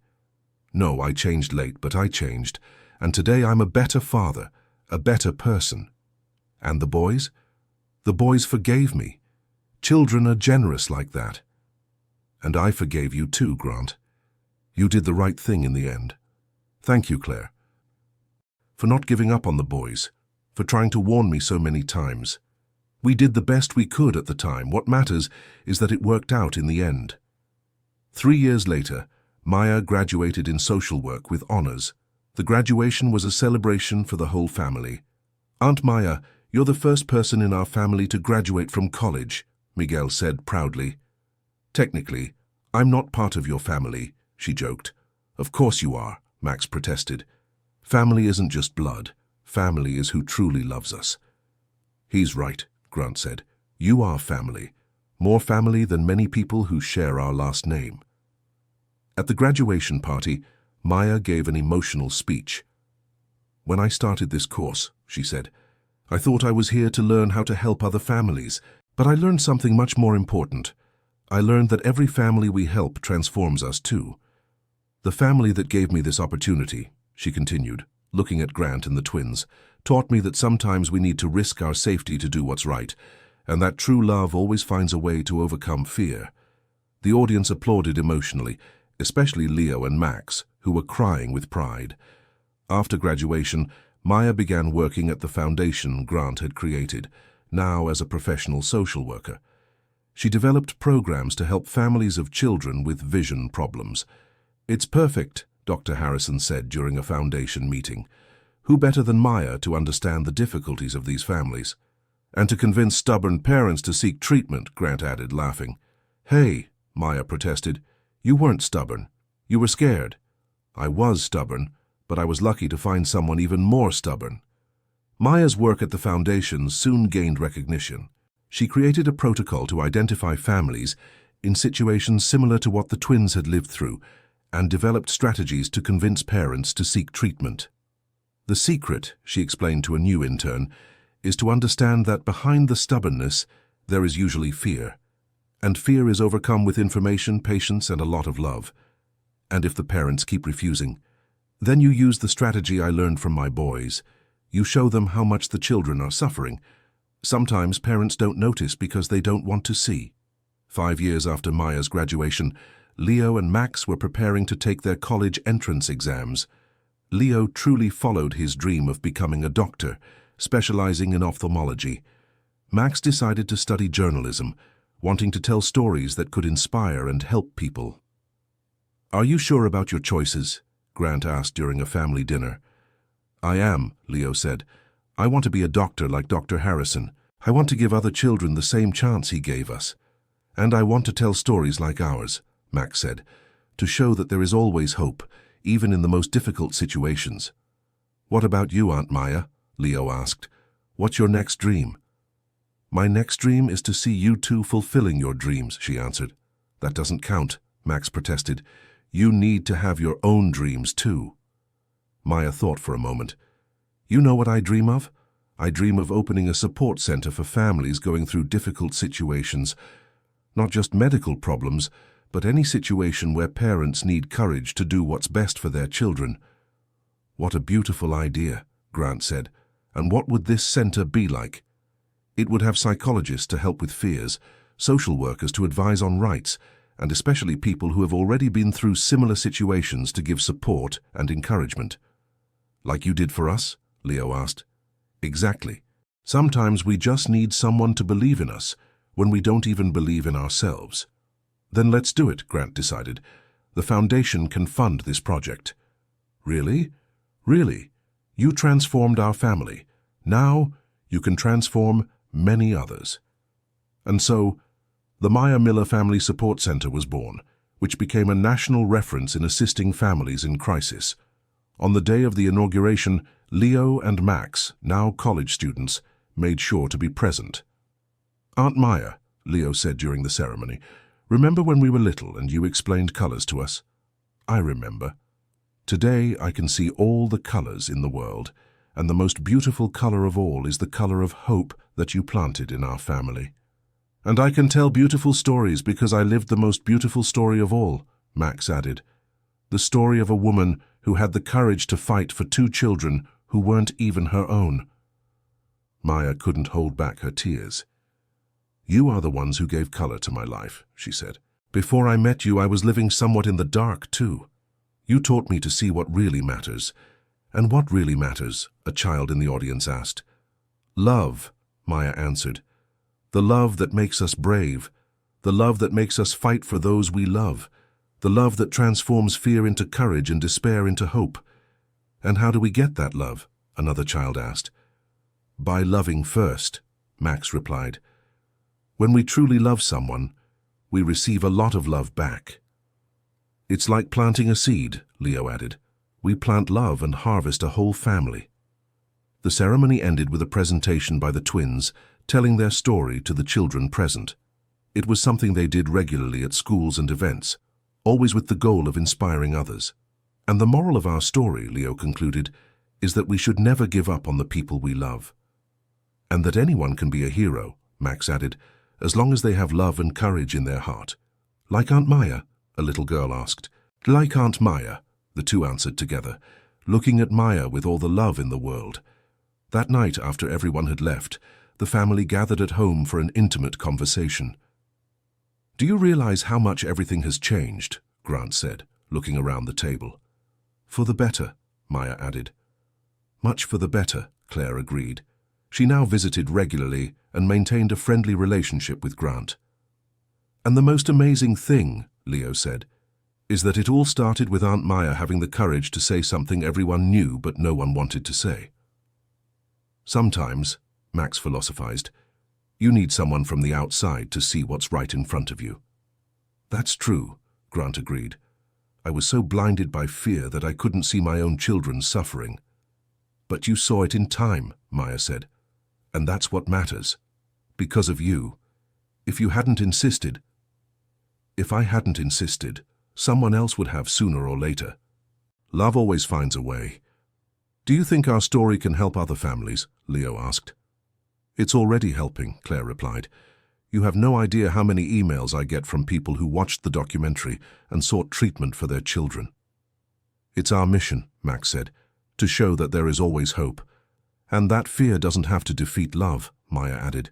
No, I changed late, but I changed. And today I'm a better father, a better person. And the boys? The boys forgave me. Children are generous like that. And I forgave you too, Grant. You did the right thing in the end. Thank you, Claire. For not giving up on the boys. For trying to warn me so many times. We did the best we could at the time. What matters is that it worked out in the end. 3 years later, Maya graduated in social work with honors. The graduation was a celebration for the whole family. Aunt Maya, you're the first person in our family to graduate from college, Miguel said proudly. Technically, I'm not part of your family, she joked. Of course you are, Max protested. Family isn't just blood. Family is who truly loves us. He's right, Grant said. You are family. More family than many people who share our last name. At the graduation party, Maya gave an emotional speech. When I started this course, she said, I thought I was here to learn how to help other families, but I learned something much more important. I learned that every family we help transforms us too. The family that gave me this opportunity, she continued, looking at Grant and the twins, taught me that sometimes we need to risk our safety to do what's right, and that true love always finds a way to overcome fear. The audience applauded emotionally, especially Leo and Max, who were crying with pride. After graduation, Maya began working at the foundation Grant had created, now as a professional social worker. She developed programs to help families of children with vision problems. It's perfect, Dr. Harrison said during a foundation meeting. Who better than Maya to understand the difficulties of these families? And to convince stubborn parents to seek treatment, Grant added, laughing. Hey, Maya protested. You weren't stubborn. You were scared. I was stubborn, but I was lucky to find someone even more stubborn. Maya's work at the foundation soon gained recognition. She created a protocol to identify families in situations similar to what the twins had lived through and developed strategies to convince parents to seek treatment. The secret, she explained to a new intern, is to understand that behind the stubbornness there is usually fear. And fear is overcome with information, patience, and a lot of love. And if the parents keep refusing, then you use the strategy I learned from my boys. You show them how much the children are suffering. Sometimes parents don't notice because they don't want to see. 5 years after Maya's graduation, Leo and Max were preparing to take their college entrance exams. Leo truly followed his dream of becoming a doctor, specializing in ophthalmology. Max decided to study journalism, wanting to tell stories that could inspire and help people. Are you sure about your choices? Grant asked during a family dinner. I am, Leo said. I want to be a doctor like Dr. Harrison. I want to give other children the same chance he gave us. And I want to tell stories like ours, Max said, to show that there is always hope, even in the most difficult situations. What about you, Aunt Maya? Leo asked. What's your next dream? My next dream is to see you two fulfilling your dreams, she answered. That doesn't count, Max protested. You need to have your own dreams too. Maya thought for a moment. You know what I dream of? I dream of opening a support center for families going through difficult situations. Not just medical problems, but any situation where parents need courage to do what's best for their children. What a beautiful idea, Grant said. And what would this center be like? It would have psychologists to help with fears, social workers to advise on rights, and especially people who have already been through similar situations to give support and encouragement. Like you did for us? Leo asked. Exactly. Sometimes we just need someone to believe in us when we don't even believe in ourselves. Then let's do it, Grant decided. The foundation can fund this project. Really? Really? You transformed our family. Now you can transform many others. And so, the Maya Miller Family Support Center was born, which became a national reference in assisting families in crisis. On the day of the inauguration, Leo and Max, now college students, made sure to be present. Aunt Maya, Leo said during the ceremony, remember when we were little and you explained colors to us? I remember. Today I can see all the colors in the world, and the most beautiful color of all is the color of hope that you planted in our family. And I can tell beautiful stories because I lived the most beautiful story of all, Max added. The story of a woman who had the courage to fight for 2 children who weren't even her own. Maya couldn't hold back her tears. You are the ones who gave color to my life, she said. Before I met you, I was living somewhat in the dark, too. You taught me to see what really matters. And what really matters? A child in the audience asked. Love, Maya answered. The love that makes us brave. The love that makes us fight for those we love. The love that transforms fear into courage and despair into hope. And how do we get that love? Another child asked. By loving first, Max replied. When we truly love someone, we receive a lot of love back. It's like planting a seed, Leo added. We plant love and harvest a whole family. The ceremony ended with a presentation by the twins, telling their story to the children present. It was something they did regularly at schools and events, always with the goal of inspiring others. And the moral of our story, Leo concluded, is that we should never give up on the people we love. And that anyone can be a hero, Max added, as long as they have love and courage in their heart. Like Aunt Maya? A little girl asked. Like Aunt Maya, the two answered together, looking at Maya with all the love in the world. That night, after everyone had left, the family gathered at home for an intimate conversation. Do you realize how much everything has changed? Grant said, looking around the table. For the better, Maya added. Much for the better, Claire agreed. She now visited regularly and maintained a friendly relationship with Grant. And the most amazing thing, Leo said, is that it all started with Aunt Maya having the courage to say something everyone knew but no one wanted to say. Sometimes, Max philosophized, you need someone from the outside to see what's right in front of you. That's true, Grant agreed. I was so blinded by fear that I couldn't see my own children suffering. But you saw it in time, Maya said. And that's what matters. Because of you. If you hadn't insisted. If I hadn't insisted, someone else would have sooner or later. Love always finds a way. Do you think our story can help other families? Leo asked. It's already helping, Claire replied. You have no idea how many emails I get from people who watched the documentary and sought treatment for their children. It's our mission, Max said, to show that there is always hope. And that fear doesn't have to defeat love, Maya added.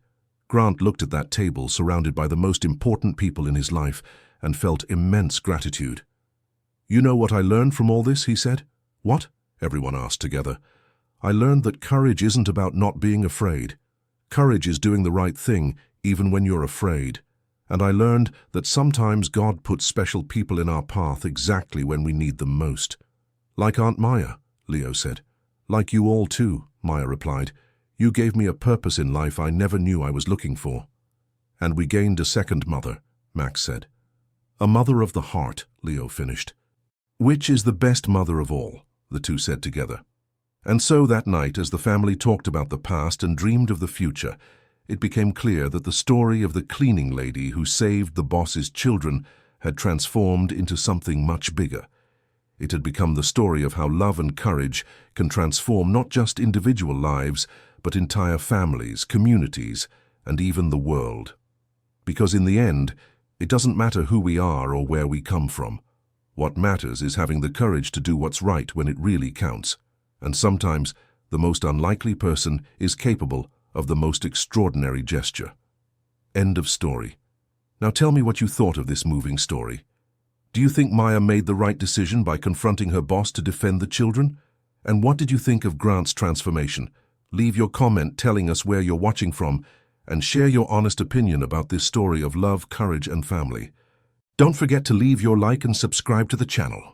Grant looked at that table surrounded by the most important people in his life and felt immense gratitude. You know what I learned from all this, he said. What? Everyone asked together. I learned that courage isn't about not being afraid. Courage is doing the right thing, even when you're afraid. And I learned that sometimes God puts special people in our path exactly when we need them most. Like Aunt Maya, Leo said. Like you all too, Maya replied. You gave me a purpose in life I never knew I was looking for. And we gained a second mother, Max said. A mother of the heart, Leo finished. Which is the best mother of all, the two said together. And so that night, as the family talked about the past and dreamed of the future, it became clear that the story of the cleaning lady who saved the boss's children had transformed into something much bigger. It had become the story of how love and courage can transform not just individual lives, but entire families, communities, and even the world. Because in the end, it doesn't matter who we are or where we come from. What matters is having the courage to do what's right when it really counts. And sometimes, the most unlikely person is capable of the most extraordinary gesture. End of story. Now tell me what you thought of this moving story. Do you think Maya made the right decision by confronting her boss to defend the children? And what did you think of Grant's transformation? Leave your comment telling us where you're watching from and share your honest opinion about this story of love, courage, and family. Don't forget to leave your like and subscribe to the channel.